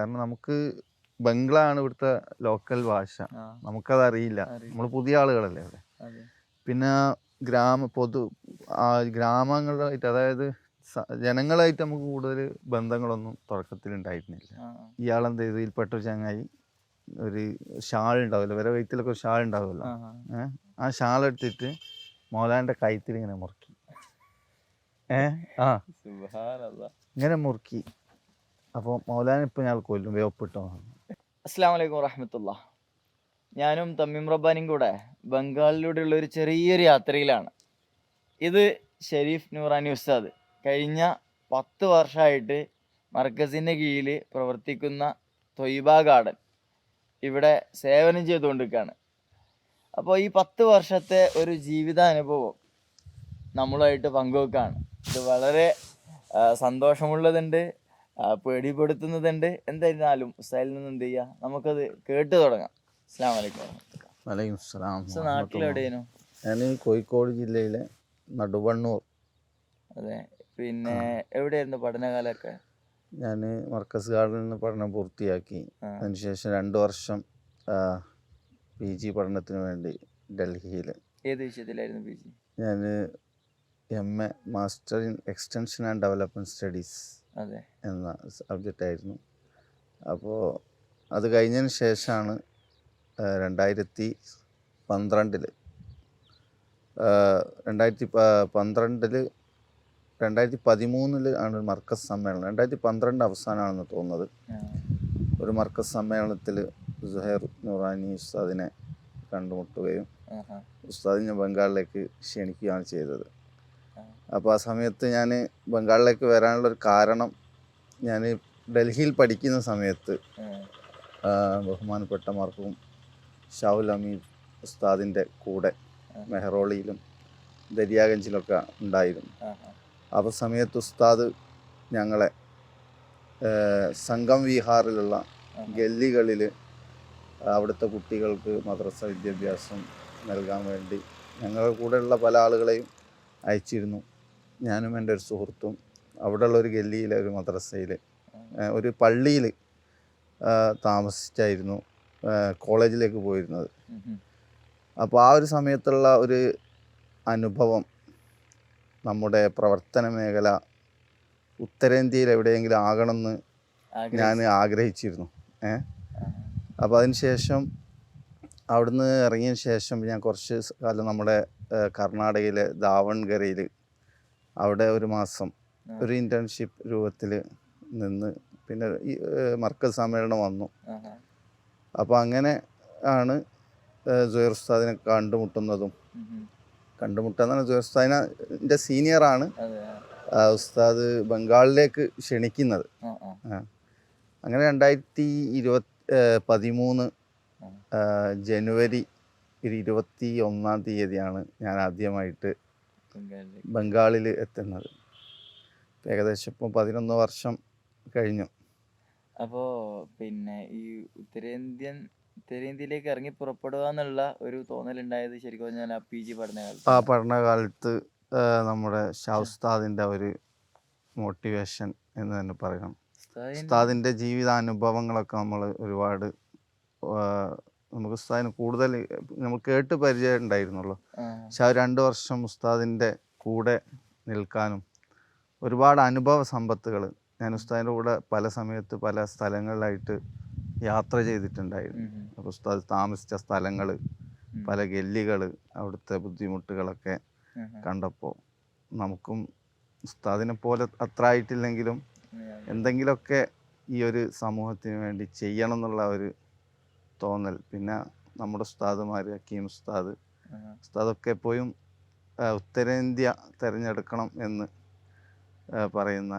കാരണം നമുക്ക് ബംഗ്ലാണ് ഇവിടുത്തെ ലോക്കൽ ഭാഷ. നമുക്കതറിയില്ല. നമ്മൾ പുതിയ ആളുകളല്ലേ അവിടെ. പിന്നെ ഗ്രാമങ്ങളായിട്ട്, അതായത് ജനങ്ങളായിട്ട് നമുക്ക് കൂടുതൽ ബന്ധങ്ങളൊന്നും തുടക്കത്തിൽ ഉണ്ടായിരുന്നില്ല. ഇയാളെന്ത് ചെയ്തു, ഇതിൽപ്പെട്ടൊരു ചങ്ങായി ഒരു ഷാൾ ഉണ്ടാവില്ല, വരെ വയറ്റിലൊക്കെ ഒരു ഷാൾ ഉണ്ടാവുമല്ലോ, ആ ഷാൾ എടുത്തിട്ട് മൗലാന്റെ കൈത്തിൽ ഇങ്ങനെ മുറുക്കി. ഇങ്ങനെ മുറുക്കി. അപ്പോൾ മൗലാന ഇപ്പം ഞാൻ കൊല്ലും, വേപ്പിട്ടോ. അസ്സലാമു അലൈക്കും വറഹ്മത്തുള്ളാഹി. ഞാനും തമീം റബ്ബാനിയും കൂടെ ബംഗാളിലൂടെയുള്ള ഒരു ചെറിയൊരു യാത്രയിലാണ്. ഇത് ഷെരീഫ് നൂറാനി ഉസ്താദ് കഴിഞ്ഞ 10 വർഷമായിട്ട് മർക്കസിൻ്റെ കീഴിൽ പ്രവർത്തിക്കുന്ന ത്വയ്ബ ഗാർഡൻ ഇവിടെ സേവനം ചെയ്തുകൊണ്ടിരിക്കുകയാണ്. അപ്പോൾ ഈ 10 വർഷത്തെ ഒരു ജീവിതാനുഭവം നമ്മളുമായിട്ട് പങ്കുവെക്കുകയാണ്. ഇത് വളരെ സന്തോഷമുള്ളതുണ്ട്, പേടിപ്പെടുത്തുന്നതുണ്ട്. എന്തായിരുന്നാലും ഉസ്താദിൽ നിന്ന് എന്ത് ചെയ്യുക, നമുക്കത് കേട്ട് തുടങ്ങാം. അസ്സലാമു അലൈക്കും. വലൈക്കും സലാം. നാട്ടിലെവിടെയായിരുന്നു? ഞാൻ കോഴിക്കോട് ജില്ലയിലെ നടുവണ്ണൂർ. അതെ. പിന്നെ എവിടെയായിരുന്നു പഠനകാലമൊക്കെ? ഞാൻ മർക്കസ് ഗാർഡനിൽ നിന്ന് പഠനം പൂർത്തിയാക്കി. അതിനുശേഷം 2 വർഷം PG പഠനത്തിന് വേണ്ടി ഡൽഹിയിൽ. ഏത് വിഷയത്തിലായിരുന്നു PG? ഞാൻ MA master in extension and development studies എന്ന സബ്ജക്റ്റ് ആയിരുന്നു. അപ്പോൾ അത് കഴിഞ്ഞതിന് ശേഷമാണ് 2013 ആണ് മർക്കസ് സമ്മേളനം. 2012 അവസാനമാണെന്ന് തോന്നുന്നത്. ഒരു മർക്കസ് സമ്മേളനത്തിൽ സുഹൈർ നൂറാനി ഉസ്താദിനെ കണ്ടുമുട്ടുകയും ഉസ്താദിനെ ബംഗാളിലേക്ക് ക്ഷണിക്കുകയാണ് ചെയ്തത്. അപ്പോൾ ആ സമയത്ത് ഞാൻ ബംഗാളിലേക്ക് വരാനുള്ളൊരു കാരണം, ഞാൻ ഡൽഹിയിൽ പഠിക്കുന്ന സമയത്ത് ബഹുമാനപ്പെട്ട മർഹൂം ഷാഹുൽ അമീദ് ഉസ്താദിൻ്റെ കൂടെ മെഹ്റോളിയിലും ദരിയാഗഞ്ചിലൊക്കെ ഉണ്ടായിരുന്നു. അപ്പോൾ സമയത്ത് ഉസ്താദ് ഞങ്ങളെ സംഗം വിഹാറിലുള്ള ഗല്ലികളിൽ അവിടുത്തെ കുട്ടികൾക്ക് മദ്രസ വിദ്യാഭ്യാസം നൽകാൻ വേണ്ടി ഞങ്ങളുടെ കൂടെയുള്ള പല ആളുകളെയും അയച്ചിരുന്നു. ഞാനും എൻ്റെ ഒരു സുഹൃത്തും അവിടെയുള്ള ഒരു ഗല്ലിയിലെ ഒരു മദ്രസയിൽ, ഒരു പള്ളിയിൽ താമസിച്ചായിരുന്നു കോളേജിലേക്ക് പോയിരുന്നത്. അപ്പോൾ ആ ഒരു സമയത്തുള്ള ഒരു അനുഭവം, നമ്മുടെ പ്രവർത്തന മേഖല ഉത്തരേന്ത്യയിൽ എവിടെയെങ്കിലും ആകണമെന്ന് ഞാൻ ആഗ്രഹിച്ചിരുന്നു. അപ്പോൾ അതിന് ശേഷം അവിടുന്ന് ഇറങ്ങിയതിന് ശേഷം ഞാൻ കുറച്ച് കാലം നമ്മുടെ കർണാടകയിലെ ദാവൺഗരയിൽ അവിടെ ഒരു മാസം ഒരു ഇൻറ്റേൺഷിപ്പ് രൂപത്തിൽ നിന്ന് പിന്നെ ഈ മർക്കസ് സമ്മേളനം വന്നു. അപ്പോൾ അങ്ങനെ ആണ് സുഹൈർ ഉസ്താദിനെ കണ്ടുമുട്ടുന്നതും. സുഹൈർ ഉസ്താദിൻ്റെ സീനിയറാണ് ഉസ്താദ് ബംഗാളിലേക്ക് ക്ഷണിക്കുന്നത്. അങ്ങനെ 2013 ജനുവരി 21-ാം തീയതിയാണ് ഞാൻ ആദ്യമായിട്ട് ബംഗാളിൽ എത്തുന്നത്. ഏകദേശം ഇപ്പം 11 വർഷം കഴിഞ്ഞു. അപ്പോൾ പിന്നെ ഈ ഉത്തരേന്ത്യയിലേക്ക് ഇറങ്ങി പുറപ്പെടുക എന്നുള്ള ഒരു തോന്നലുണ്ടായത് ശരിക്കും പറഞ്ഞാൽ ആ PG പഠനകാലത്ത്? ആ പഠനകാലത്ത് നമ്മുടെ ഷാ ഉസ്താദിൻ്റെ ഒരു മോട്ടിവേഷൻ എന്ന് തന്നെ പറയണം. ഉസ്താദിൻ്റെ ജീവിതാനുഭവങ്ങളൊക്കെ നമ്മൾ ഒരുപാട്, നമുക്ക് ഉസ്താദിന് കൂടുതൽ നമ്മൾ കേട്ട് പരിചയം ഉണ്ടായിരുന്നുള്ളൂ. പക്ഷെ ആ 2 വർഷം ഉസ്താദിൻ്റെ കൂടെ നിൽക്കാനും ഒരുപാട് അനുഭവ സമ്പത്തുകൾ, ഞാൻ ഉസ്താദിൻ്റെ കൂടെ പല സമയത്ത് പല സ്ഥലങ്ങളിലായിട്ട് യാത്ര ചെയ്തിട്ടുണ്ടായിരുന്നു. അപ്പോൾ ഉസ്താദ് താമസിച്ച സ്ഥലങ്ങൾ, പല ഗല്ലികൾ, അവിടുത്തെ ബുദ്ധിമുട്ടുകളൊക്കെ കണ്ടപ്പോൾ നമുക്കും ഉസ്താദിനെ പോലെ അത്ര ആയിട്ടില്ലെങ്കിലും എന്തെങ്കിലുമൊക്കെ ഈ ഒരു സമൂഹത്തിന് വേണ്ടി ചെയ്യണം എന്നുള്ള ഒരു തോന്നൽ. പിന്നെ നമ്മുടെ ഉസ്താദുമാർ, ഹക്കീം ഉസ്താദൊക്കെ എപ്പോഴും ഉത്തരേന്ത്യ തിരഞ്ഞെടുക്കണം എന്ന് പറയുന്ന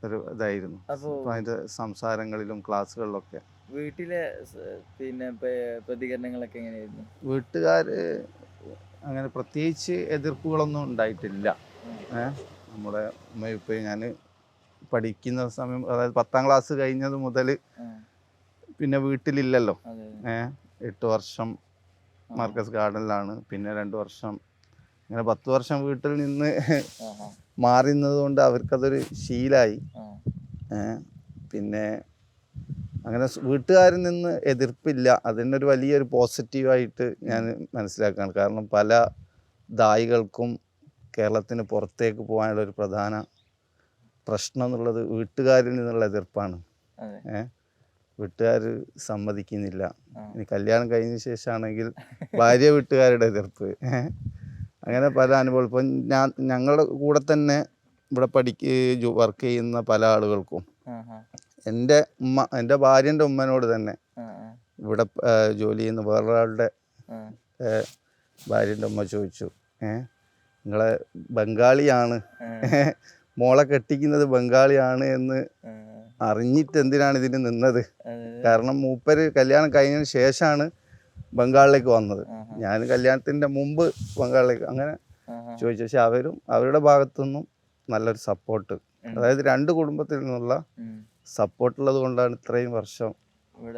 ഒരു ഇതായിരുന്നു. അപ്പോൾ അതിൻ്റെ സംസാരങ്ങളിലും ക്ലാസ്സുകളിലൊക്കെ. വീട്ടിലെ പിന്നെ പ്രതികരണങ്ങളൊക്കെ എങ്ങനെയായിരുന്നു? വീട്ടുകാർ അങ്ങനെ പ്രത്യേകിച്ച് എതിർപ്പുകളൊന്നും ഉണ്ടായിട്ടില്ല. നമ്മുടെ ഉമ്മയും ഞാൻ പഠിക്കുന്ന സമയം, അതായത് 10ാം ക്ലാസ് കഴിഞ്ഞത് മുതൽ പിന്നെ വീട്ടിലില്ലല്ലോ. 8 വർഷം മർക്കസ് ഗാർഡനിലാണ്, പിന്നെ 2 വർഷം, അങ്ങനെ 10 വർഷം വീട്ടിൽ നിന്ന് മാറുന്നത് കൊണ്ട് അവർക്കതൊരു ശീലമായി. പിന്നെ അങ്ങനെ വീട്ടുകാരിൽ നിന്ന് എതിർപ്പില്ല. അതിനൊരു വലിയൊരു പോസിറ്റീവായിട്ട് ഞാൻ മനസ്സിലാക്കുകയാണ്. കാരണം പല ദായികൾക്കും കേരളത്തിന് പുറത്തേക്ക് പോകാനുള്ള ഒരു പ്രധാന പ്രശ്നം എന്നുള്ളത് വീട്ടുകാരിൽ നിന്നുള്ള എതിർപ്പാണ്. വീട്ടുകാർ സമ്മതിക്കുന്നില്ല. ഇനി കല്യാണം കഴിഞ്ഞ ശേഷമാണെങ്കിൽ ഭാര്യ വീട്ടുകാരുടെ എതിർപ്പ്. അങ്ങനെ പല അനുഭവം. ഇപ്പം ഞങ്ങളുടെ കൂടെ തന്നെ ഇവിടെ വർക്ക് ചെയ്യുന്ന പല ആളുകൾക്കും എൻ്റെ ഭാര്യൻ്റെ ഉമ്മനോട് തന്നെ ഇവിടെ ജോലി ചെയ്യുന്ന വേറൊരാളുടെ ഭാര്യൻ്റെ ഉമ്മ ചോദിച്ചു, നിങ്ങളെ ബംഗാളിയാണ്, മോളെ കെട്ടിക്കുന്നത് ബംഗാളിയാണ് എന്ന് അറിഞ്ഞിട്ട് എന്തിനാണ് ഇതിന് നിന്നത്? കാരണം മൂപ്പര് കല്യാണം കഴിഞ്ഞതിന് ശേഷമാണ് ബംഗാളിലേക്ക് വന്നത്. ഞാൻ കല്യാണത്തിൻ്റെ മുമ്പ് ബംഗാളിലേക്ക് അങ്ങനെ ചോദിച്ചു. പക്ഷെ അവരുടെ ഭാഗത്തുനിന്നും നല്ലൊരു സപ്പോർട്ട്, അതായത് രണ്ട് കുടുംബത്തിൽ നിന്നുള്ള സപ്പോർട്ടുള്ളത് കൊണ്ടാണ് ഇത്രയും വർഷം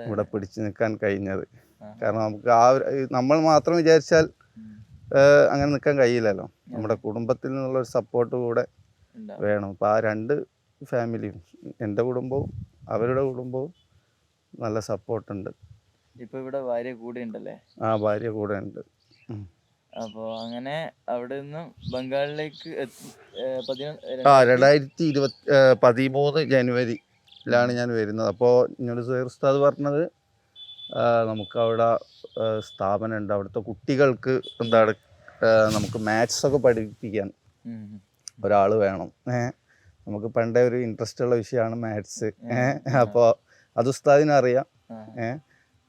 ഇവിടെ പിടിച്ചു നിൽക്കാൻ കഴിഞ്ഞത്. കാരണം നമുക്ക് നമ്മൾ മാത്രം വിചാരിച്ചാൽ അങ്ങനെ നിൽക്കാൻ കഴിയില്ലല്ലോ. നമ്മുടെ കുടുംബത്തിൽ നിന്നുള്ളൊരു സപ്പോർട്ട് കൂടെ വേണം. അപ്പോൾ ആ രണ്ട് ഫാമിലിയും, എൻ്റെ കുടുംബവും അവരുടെ കുടുംബവും നല്ല സപ്പോർട്ടുണ്ട്. ഇപ്പൊ ഇവിടെ ഭാര്യ കൂടെ ഉണ്ടല്ലേ? ആ, ഭാര്യ കൂടെ ഉണ്ട്. അപ്പോൾ അങ്ങനെ അവിടെ നിന്ന് ബംഗാളിലേക്ക് 2013 ജനുവരിയിലാണ് ഞാൻ വരുന്നത്. അപ്പോൾ എന്നോട് സുഹൈർ ഉസ്താദ് പറഞ്ഞത് നമുക്കവിടെ സ്ഥാപനമുണ്ട്, അവിടുത്തെ കുട്ടികൾക്ക് എന്താണ് നമുക്ക് മാത്സൊക്കെ പഠിപ്പിക്കാൻ ഒരാൾ വേണം. നമുക്ക് പണ്ടേ ഒരു ഇൻട്രസ്റ്റ് ഉള്ള വിഷയമാണ് മാത്സ്. അപ്പോൾ അത് ഉസ്താദിനറിയാം.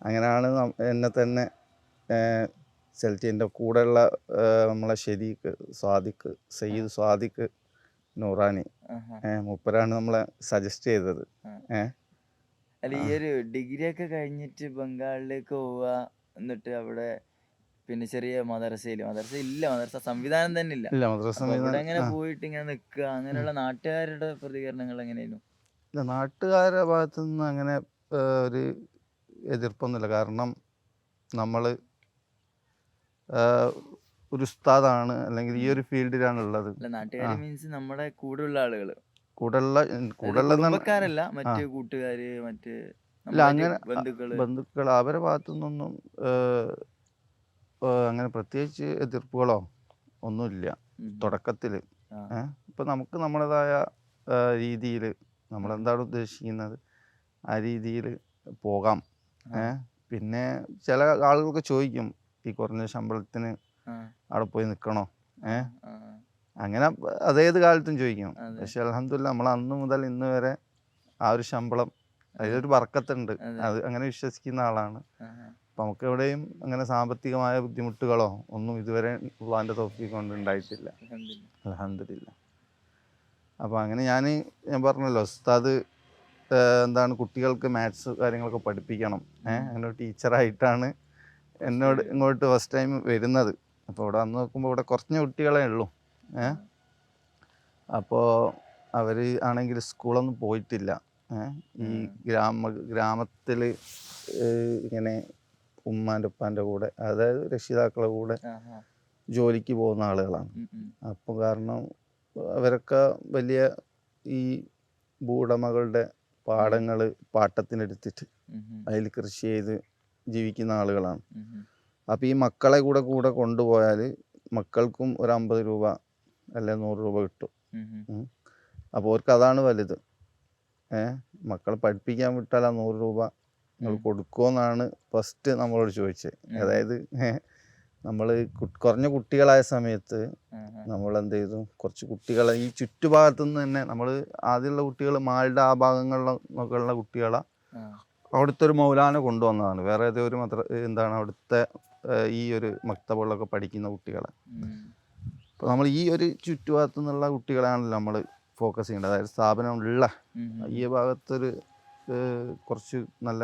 അങ്ങനെയാണ് എന്നെ തന്നെ സെലക്ട് ചെയ്യുന്ന. കൂടെയുള്ള നമ്മളെ സയ്യിദ് സ്വാദിഖ് നൂറാനി മൂപ്പരാണ് നമ്മളെ സജസ്റ്റ് ചെയ്തത്. അല്ല, ഈ ഒരു ഡിഗ്രി ഒക്കെ കഴിഞ്ഞിട്ട് ബംഗാളിലേക്ക് പോവുക, എന്നിട്ട് അവിടെ പിന്നെ ചെറിയ മദ്രസ സംവിധാനം തന്നെ ഇല്ല. അവിടെ അങ്ങനെ പോയിട്ട് ഇങ്ങനെ നിൽക്കുക, അങ്ങനെയുള്ള നാട്ടുകാരുടെ പ്രതികരണങ്ങൾ എങ്ങനെയായിരുന്നു? നാട്ടുകാരുടെ ഭാഗത്തു നിന്ന് അങ്ങനെ ഒരു എതിർപ്പൊന്നുമില്ല. കാരണം നമ്മൾ ഒരു ഉസ്താദാണ്, അല്ലെങ്കിൽ ഈ ഒരു ഫീൽഡിലാണ് ഉള്ളത്. നാട്ടുകാർ മീൻസ് നമ്മുടെ കൂടെയുള്ള ആളുകൾ, കൂടെയുള്ള കുടുംബക്കാരല്ല, മറ്റ് കൂട്ടുകാര്, മറ്റ് അങ്ങനെ ബന്ധുക്കൾ, അവരുടെ ഭാഗത്തു നിന്നൊന്നും അങ്ങനെ പ്രത്യേകിച്ച് എതിർപ്പുകളോ ഒന്നുമില്ല തുടക്കത്തിൽ. ഇപ്പം നമുക്ക് നമ്മുടേതായ രീതിയിൽ നമ്മളെന്താണ് ഉദ്ദേശിക്കുന്നത് ആ രീതിയിൽ പോകാം. പിന്നെ ചില ആളുകൾക്ക് ചോദിക്കും, ഈ കുറഞ്ഞ ശമ്പളത്തിന് അവിടെ പോയി നിൽക്കണോ? അങ്ങനെ അതേത് കാലത്തും ചോദിക്കും. പക്ഷെ അൽഹംദുലില്ലാ നമ്മൾ അന്ന് മുതൽ ഇന്ന് വരെ ആ ഒരു ശമ്പളം, അതിലൊരു ബർക്കത്തുണ്ട്, അത് അങ്ങനെ വിശ്വസിക്കുന്ന ആളാണ്. അപ്പം നമുക്ക് എവിടെയും അങ്ങനെ സാമ്പത്തികമായ ബുദ്ധിമുട്ടുകളോ ഒന്നും ഇതുവരെ അള്ളാഹിൻ്റെ തൗഫീഖ് കൊണ്ട് ഉണ്ടായിട്ടില്ല, അൽഹംദുലില്ലാ. അപ്പോൾ അങ്ങനെ ഞാൻ പറഞ്ഞല്ലോ, ഉസ്താദ് എന്താണ് കുട്ടികൾക്ക് മാത്സ് കാര്യങ്ങളൊക്കെ പഠിപ്പിക്കണം. അങ്ങനെ ഒരു ടീച്ചറായിട്ടാണ് എന്നോട് ഇങ്ങോട്ട് ഫസ്റ്റ് ടൈം വരുന്നത്. അപ്പോൾ ഇവിടെ വന്ന് നോക്കുമ്പോൾ ഇവിടെ കുറഞ്ഞ കുട്ടികളെ ഉള്ളൂ. അപ്പോൾ അവർ ആണെങ്കിൽ സ്കൂളൊന്നും പോയിട്ടില്ല. ഈ ഗ്രാമത്തിൽ ഇങ്ങനെ ഉമ്മാൻ്റെ ഉപ്പാൻ്റെ കൂടെ, അതായത് രക്ഷിതാക്കളുടെ കൂടെ ജോലിക്ക് പോകുന്ന ആളുകളാണ്. അപ്പോൾ കാരണം അവരൊക്കെ വലിയ ഈ ഭൂവുടമകളുടെ പാടങ്ങൾ പാട്ടത്തിനെടുത്തിട്ട് അതിൽ കൃഷി ചെയ്ത് ജീവിക്കുന്ന ആളുകളാണ്. അപ്പോൾ ഈ മക്കളെ കൂടെ കൊണ്ടുപോയാൽ മക്കൾക്കും ഒരു 50 രൂപ അല്ലെ 100 രൂപ കിട്ടും. അപ്പോൾ അവർക്ക് അതാണ് വലുത്. മക്കളെ പഠിപ്പിക്കാൻ വിട്ടാൽ ആ 100 രൂപ നിങ്ങൾ കൊടുക്കുമെന്നാണ് ഫസ്റ്റ് നമ്മളോട് ചോദിച്ചത്. അതായത് നമ്മൾ കുറഞ്ഞ കുട്ടികളായ സമയത്ത് നമ്മൾ എന്ത് ചെയ്തു, കുറച്ച് കുട്ടികളെ ഈ ചുറ്റുഭാഗത്തുനിന്ന് തന്നെ നമ്മൾ ആദ്യമുള്ള കുട്ടികൾ മാളുടെ ആ ഭാഗങ്ങളിലൊക്കെയുള്ള കുട്ടികളെ അവിടുത്തെ ഒരു മൗലാന കൊണ്ടുവന്നതാണ്. വേറെ ഏതോ ഒരു അവിടുത്തെ ഈ ഒരു മക്തബുകളിലൊക്കെ പഠിക്കുന്ന കുട്ടികളെ. അപ്പോൾ നമ്മൾ ഈ ഒരു ചുറ്റുഭാഗത്തു നിന്നുള്ള കുട്ടികളാണല്ലോ നമ്മൾ ഫോക്കസ് ചെയ്യേണ്ടത്. അതായത് സ്ഥാപനമുള്ള ഈ ഭാഗത്തൊരു കുറച്ച് നല്ല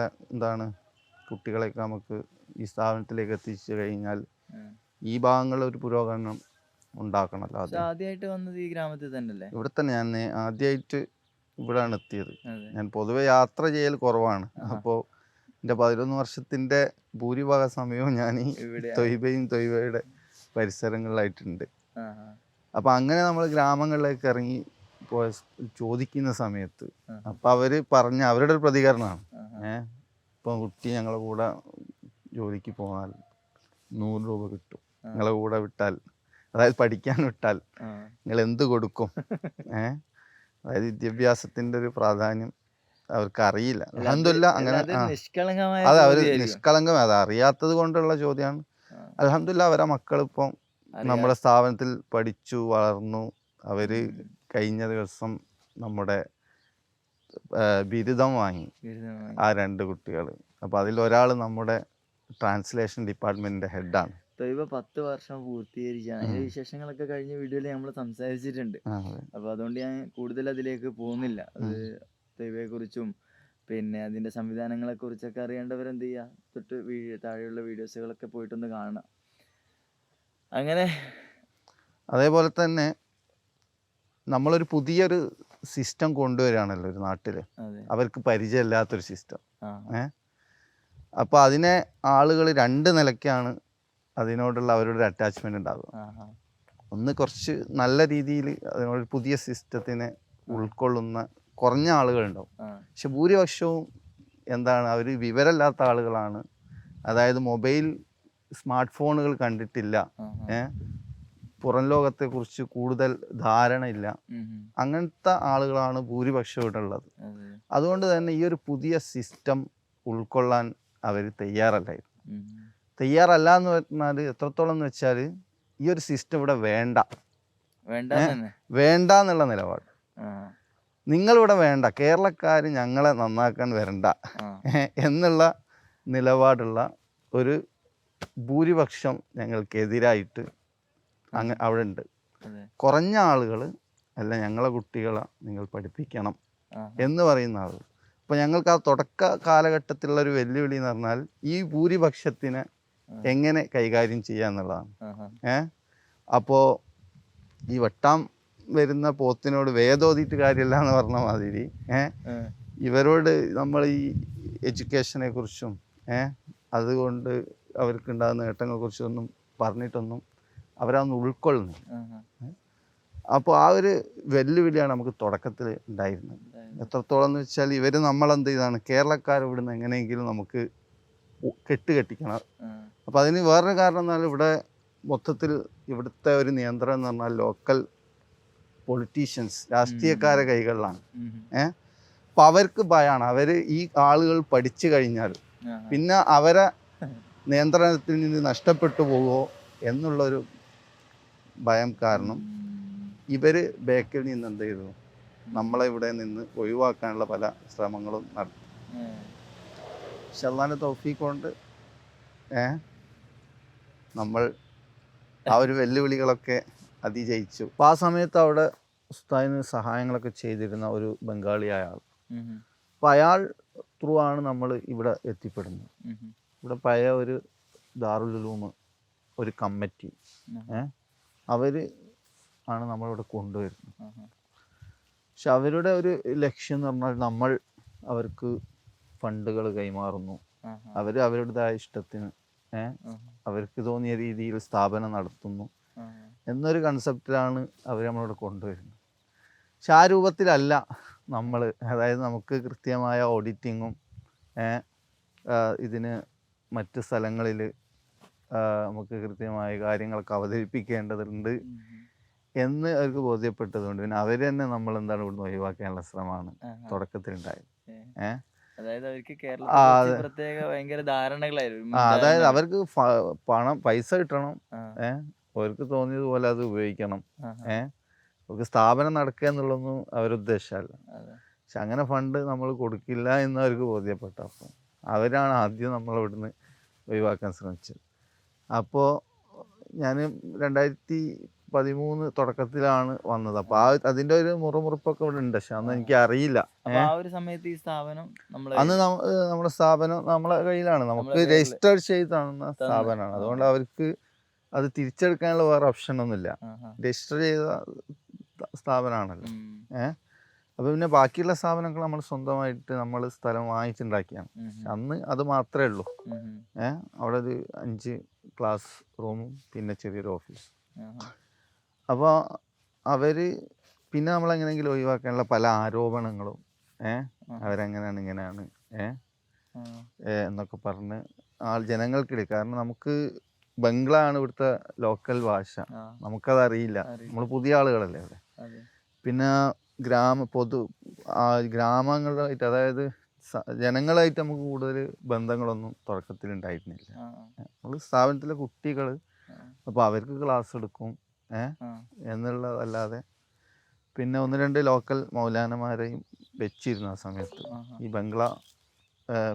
കുട്ടികളെയൊക്കെ നമുക്ക് ഈ സ്ഥാപനത്തിലേക്ക് എത്തിച്ചു കഴിഞ്ഞാൽ ഈ ഭാഗങ്ങളിൽ ഒരു പുരോഗമനം ഉണ്ടാക്കണമല്ലോ. ആദ്യമായിട്ട് വന്നത് ഈ ഗ്രാമത്തിൽ തന്നെയല്ലേ? ഇവിടെ തന്നെ ഞാൻ ആദ്യമായിട്ട് ഇവിടെയാണ് എത്തിയത്. ഞാൻ പൊതുവെ യാത്ര ചെയ്യൽ കുറവാണ്. അപ്പോൾ എൻ്റെ 11 വർഷത്തിൻ്റെ ഭൂരിഭാഗ സമയവും ഞാൻ ഈ തൊയ്ബയുടെ പരിസരങ്ങളിലായിട്ടുണ്ട്. അപ്പോൾ അങ്ങനെ നമ്മൾ ഗ്രാമങ്ങളിലേക്ക് ഇറങ്ങി പോയ ചോദിക്കുന്ന സമയത്ത് അപ്പം അവർ പറഞ്ഞ അവരുടെ ഒരു പ്രതികരണമാണ്. ഇപ്പം കുട്ടി ഞങ്ങളെ കൂടെ ജോലിക്ക് പോകാൻ 100 രൂപ കിട്ടും, നിങ്ങളെ കൂടെ വിട്ടാൽ, അതായത് പഠിക്കാൻ വിട്ടാൽ നിങ്ങൾ എന്ത് കൊടുക്കും? അതായത് വിദ്യാഭ്യാസത്തിൻ്റെ ഒരു പ്രാധാന്യം അവർക്ക് അറിയില്ല. അൽഹംദുലില്ലാ അങ്ങനെ അത് അവർ നിഷ്കളങ്കം, അത് അറിയാത്തത് കൊണ്ടുള്ള ചോദ്യമാണ്. അൽഹംദുലില്ലാ അവരെ മക്കളിപ്പം നമ്മുടെ സ്ഥാപനത്തിൽ പഠിച്ചു വളർന്നു. അവർ കഴിഞ്ഞ ദിവസം നമ്മുടെ ബിരുദം വാങ്ങി ആ 2 കുട്ടികൾ. അപ്പോൾ അതിലൊരാൾ നമ്മുടെ ട്രാൻസ്ലേഷൻ ഡിപ്പാർട്ട്മെൻറ്റിൻ്റെ ഹെഡാണ്. തൊയ്ബ 10 വർഷം പൂർത്തീകരിച്ചാണ്. അതിന്റെ വിശേഷങ്ങളൊക്കെ കഴിഞ്ഞ വീഡിയോയിൽ നമ്മൾ സംസാരിച്ചിട്ടുണ്ട്. അപ്പോൾ അതുകൊണ്ട് ഞാൻ കൂടുതൽ അതിലേക്ക് പോകുന്നില്ല. അത് തൊയ്ബയെ കുറിച്ചും പിന്നെ അതിന്റെ സംവിധാനങ്ങളെ കുറിച്ചൊക്കെ അറിയേണ്ടവരെന്ത് ചെയ്യുക, തൊട്ട് താഴെയുള്ള വീഡിയോസുകളൊക്കെ പോയിട്ടൊന്ന് കാണണം. അങ്ങനെ അതേപോലെ തന്നെ നമ്മളൊരു പുതിയൊരു സിസ്റ്റം കൊണ്ടുവരികയാണല്ലോ ഒരു നാട്ടിൽ, അവർക്ക് പരിചയമില്ലാത്തൊരു സിസ്റ്റം. അപ്പോൾ അതിനെ ആളുകൾ 2 നിലയ്ക്കാണ് അതിനോടുള്ള അവരുടെ ഒരു അറ്റാച്ച്മെൻ്റ് ഉണ്ടാകുക. ഒന്ന് കുറച്ച് നല്ല രീതിയിൽ അതിനോട് പുതിയ സിസ്റ്റത്തിനെ ഉൾക്കൊള്ളുന്ന കുറഞ്ഞ ആളുകളുണ്ടാവും. പക്ഷെ ഭൂരിപക്ഷവും എന്താണ്, അവർ വിവരമില്ലാത്ത ആളുകളാണ്. അതായത് മൊബൈൽ സ്മാർട്ട് ഫോണുകൾ കണ്ടിട്ടില്ല, പുറം ലോകത്തെക്കുറിച്ച് കൂടുതൽ ധാരണയില്ല. അങ്ങനത്തെ ആളുകളാണ് ഭൂരിപക്ഷം ഇവിടെ ഉള്ളത്. അതുകൊണ്ട് തന്നെ ഈ ഒരു പുതിയ സിസ്റ്റം ഉൾക്കൊള്ളാൻ അവർ തയ്യാറല്ലായിരുന്നു. തയ്യാറല്ല എന്ന് പറഞ്ഞാൽ എത്രത്തോളം എന്ന് വെച്ചാൽ ഈ ഒരു സിസ്റ്റം ഇവിടെ വേണ്ട എന്നുള്ള നിലപാട്. നിങ്ങളിവിടെ വേണ്ട, കേരളക്കാർ ഞങ്ങളെ നന്നാക്കാൻ വരണ്ട എന്നുള്ള നിലപാടുള്ള ഒരു ഭൂരിപക്ഷം ഞങ്ങൾക്കെതിരായിട്ട് അവിടെ ഉണ്ട്. കുറഞ്ഞ ആളുകൾ അല്ല, ഞങ്ങളെ കുട്ടികളെ നിങ്ങൾ പഠിപ്പിക്കണം എന്ന് പറയുന്ന ആളുകൾ. അപ്പോൾ ഞങ്ങൾക്ക് ആ തുടക്ക കാലഘട്ടത്തിലുള്ള ഒരു വെല്ലുവിളി എന്ന് പറഞ്ഞാൽ ഈ ഭൂരിപക്ഷത്തിനെ എങ്ങനെ കൈകാര്യം ചെയ്യുക എന്നുള്ളതാണ്. അപ്പോൾ ഈ വെട്ടാൻ വരുന്ന പോത്തിനോട് വേദോതിയിട്ട് കാര്യമില്ല എന്ന് പറഞ്ഞ മാതിരി ഇവരോട് നമ്മൾ ഈ എഡ്യൂക്കേഷനെ കുറിച്ചും അതുകൊണ്ട് അവർക്കുണ്ടാകുന്ന നേട്ടങ്ങളെക്കുറിച്ചൊന്നും പറഞ്ഞിട്ടൊന്നും അവരതൊന്നും ഉൾക്കൊള്ളുന്നു. അപ്പോൾ ആ ഒരു വെല്ലുവിളിയാണ് നമുക്ക് തുടക്കത്തിൽ ഉണ്ടായിരുന്നത്. എത്രത്തോളം എന്ന് വെച്ചാൽ ഇവർ നമ്മളെന്ത് ചെയ്താണ്, കേരളക്കാർ ഇവിടുന്ന് എങ്ങനെയെങ്കിലും നമുക്ക് കെട്ടിക്കണം. അപ്പോൾ അതിന് വേറൊരു കാരണം എന്നാൽ ഇവിടെ മൊത്തത്തിൽ ഇവിടുത്തെ ഒരു നിയന്ത്രണം എന്ന് പറഞ്ഞാൽ ലോക്കൽ പൊളിറ്റീഷ്യൻസ്, രാഷ്ട്രീയക്കാരെ കൈകളിലാണ്. അപ്പോൾ അവർക്ക് ഭയമാണ്, അവർ ഈ ആളുകൾ പഠിച്ചു കഴിഞ്ഞാൽ പിന്നെ അവരെ നിയന്ത്രണത്തിൽ നിന്ന് നഷ്ടപ്പെട്ടു പോകുമോ എന്നുള്ളൊരു ഭയം കാരണം ഇവർ ബേക്കിൽ നിന്ന് എന്ത് ചെയ്തു, നമ്മളെ ഇവിടെ നിന്ന് ഒഴിവാക്കാനുള്ള പല ശ്രമങ്ങളും നടത്തി. പക്ഷെ അള്ളാന്റെ തൗഫീഖ് കൊണ്ട് നമ്മൾ ആ ഒരു വെല്ലുവിളികളൊക്കെ അതിജയിച്ചു. അപ്പോൾ ആ സമയത്ത് അവിടെ ഉസ്താദിന് സഹായങ്ങളൊക്കെ ചെയ്തിരുന്ന ഒരു ബംഗാളിയായ ആൾ. അപ്പോൾ അയാൾ ത്രൂ ആണ് നമ്മൾ ഇവിടെ എത്തിപ്പെടുന്നത്. ഇവിടെ പഴയ ഒരു ദാറുൽ ഉലൂം ഒരു കമ്മിറ്റി, അവർ ആണ് നമ്മളിവിടെ കൊണ്ടുവരുന്നത്. പക്ഷെ അവരുടെ ഒരു ലക്ഷ്യം എന്ന് പറഞ്ഞാൽ നമ്മൾ അവർക്ക് ഫണ്ടുകൾ കൈമാറുന്നു, അവർ അവരുടേതായ ഇഷ്ടത്തിന് അവർക്ക് തോന്നിയ രീതിയിൽ സ്ഥാപനം നടത്തുന്നു എന്നൊരു കൺസെപ്റ്റിലാണ് അവർ നമ്മളിവിടെ കൊണ്ടുവരുന്നത്. പക്ഷെ ആ രൂപത്തിലല്ല നമ്മൾ, അതായത് നമുക്ക് കൃത്യമായ ഓഡിറ്റിങ്ങും ഇതിന് മറ്റ് സ്ഥലങ്ങളിൽ നമുക്ക് കൃത്യമായ കാര്യങ്ങളൊക്കെ അവതരിപ്പിക്കേണ്ടതുണ്ട് എന്ന് അവർക്ക് ബോധ്യപ്പെട്ടതുകൊണ്ട് പിന്നെ അവർ തന്നെ നമ്മൾ എന്താണ് ഇവിടുന്ന് ഒഴിവാക്കാനുള്ള ശ്രമമാണ് തുടക്കത്തിലുണ്ടായത്. അതായത് അവർക്ക് പൈസ കിട്ടണം, അവർക്ക് തോന്നിയതുപോലെ അത് ഉപയോഗിക്കണം, അവർക്ക് സ്ഥാപനം നടക്കുക എന്നുള്ളതൊന്നും അവരുദ്ദേശമല്ല. പക്ഷെ അങ്ങനെ ഫണ്ട് നമ്മൾ കൊടുക്കില്ല എന്ന് അവർക്ക് ബോധ്യപ്പെട്ടപ്പോൾ അവരാണ് ആദ്യം നമ്മളിവിടുന്ന് ഒഴിവാക്കാൻ ശ്രമിച്ചത്. അപ്പോൾ ഞാൻ 2013 തുടക്കത്തിലാണ് വന്നത്. അപ്പോൾ അതിൻ്റെ ഒരു മുറിപ്പൊക്കെ ഇവിടെ ഉണ്ട്. പക്ഷെ അന്ന് എനിക്ക് അറിയില്ല. അന്ന് നമ്മുടെ സ്ഥാപനം നമ്മളെ കയ്യിലാണ്, നമുക്ക് രജിസ്റ്റർ ചെയ്ത് തന്ന സ്ഥാപനമാണ്. അതുകൊണ്ട് അവർക്ക് അത് തിരിച്ചെടുക്കാനുള്ള വേറെ ഓപ്ഷനൊന്നുമില്ല. രജിസ്റ്റർ ചെയ്ത സ്ഥാപനമാണല്ലോ. അപ്പോൾ പിന്നെ ബാക്കിയുള്ള സ്ഥാപനങ്ങൾ നമ്മൾ സ്വന്തമായിട്ട് നമ്മൾ സ്ഥലം വാങ്ങിച്ചുണ്ടാക്കിയാണ്. അന്ന് അത് മാത്രമേ ഉള്ളൂ. അവിടെ ഒരു 5 ക്ലാസ് റൂമും പിന്നെ ചെറിയൊരു ഓഫീസ്. അപ്പോൾ അവർ പിന്നെ നമ്മളെങ്ങനെയെങ്കിലും ഒഴിവാക്കാനുള്ള പല ആരോപണങ്ങളും ആ. അവരെങ്ങനെയാണ് ഇങ്ങനെയാണ് ആ. എന്നൊക്കെ പറഞ്ഞ് ജനങ്ങൾക്കിടയിൽ, കാരണം നമുക്ക് ബംഗ്ലാണ് ഇവിടുത്തെ ലോക്കൽ ഭാഷ, ആ. നമുക്കതറിയില്ല, അറിയില്ല. നമ്മൾ പുതിയ ആളുകളല്ലേ അവിടെ. അതെ. പിന്നെ ഗ്രാമങ്ങളായിട്ട്, അതായത് ജനങ്ങളായിട്ട് നമുക്ക് കൂടുതൽ ബന്ധങ്ങളൊന്നും തുടക്കത്തിൽ ഉണ്ടായിരുന്നില്ല. ആ. നമ്മൾ സ്ഥാപനത്തിലെ കുട്ടികൾ, ആ. അപ്പോൾ അവർക്ക് ക്ലാസ് എടുക്കും ആ. എന്നുള്ളതല്ലാതെ പിന്നെ 1-2 ലോക്കൽ മൗലാനമാരെയും വെച്ചിരുന്നു ആ സമയത്ത് ആഹാ. ഈ ബംഗ്ലാ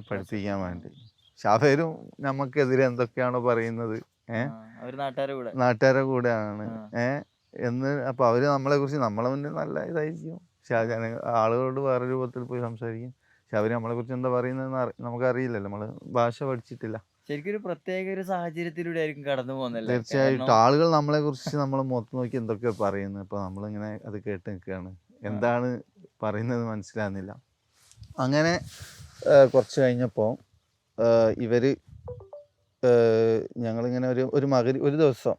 പഠിപ്പിക്കാൻ വേണ്ടി. പക്ഷെ അവരും നമുക്കെതിരെ എന്തൊക്കെയാണോ പറയുന്നത് അവര് നാട്ടുകാരുടെ കൂടെയാണ് ആ. അപ്പോൾ അവർ നമ്മളെക്കുറിച്ച് നമ്മളെ മുന്നിൽ നല്ല ഇതായിരിക്കും, പക്ഷെ ആളുകളോട് വേറെ രൂപത്തിൽ പോയി സംസാരിക്കും. പക്ഷെ അവർ നമ്മളെക്കുറിച്ച് എന്താ പറയുന്നതെന്ന് നമുക്കറിയില്ലല്ലോ, നമ്മൾ ഭാഷ പഠിച്ചിട്ടില്ല. ശരിക്കും ഒരു പ്രത്യേക ഒരു സാഹചര്യത്തിലൂടെ ആയിരിക്കും കടന്നു പോകുന്നല്ലേ. തീർച്ചയായിട്ടും ആളുകൾ നമ്മളെക്കുറിച്ച് നമ്മൾ മുഖത്ത് നോക്കി എന്തൊക്കെയോ പറയുന്നത്, അപ്പോൾ നമ്മളിങ്ങനെ അത് കേട്ട് നിൽക്കുകയാണ്, എന്താണ് പറയുന്നത് മനസ്സിലാകുന്നില്ല. അങ്ങനെ കുറച്ച് കഴിഞ്ഞപ്പോൾ ഇവർ ഞങ്ങളിങ്ങനെ ഒരു ദിവസം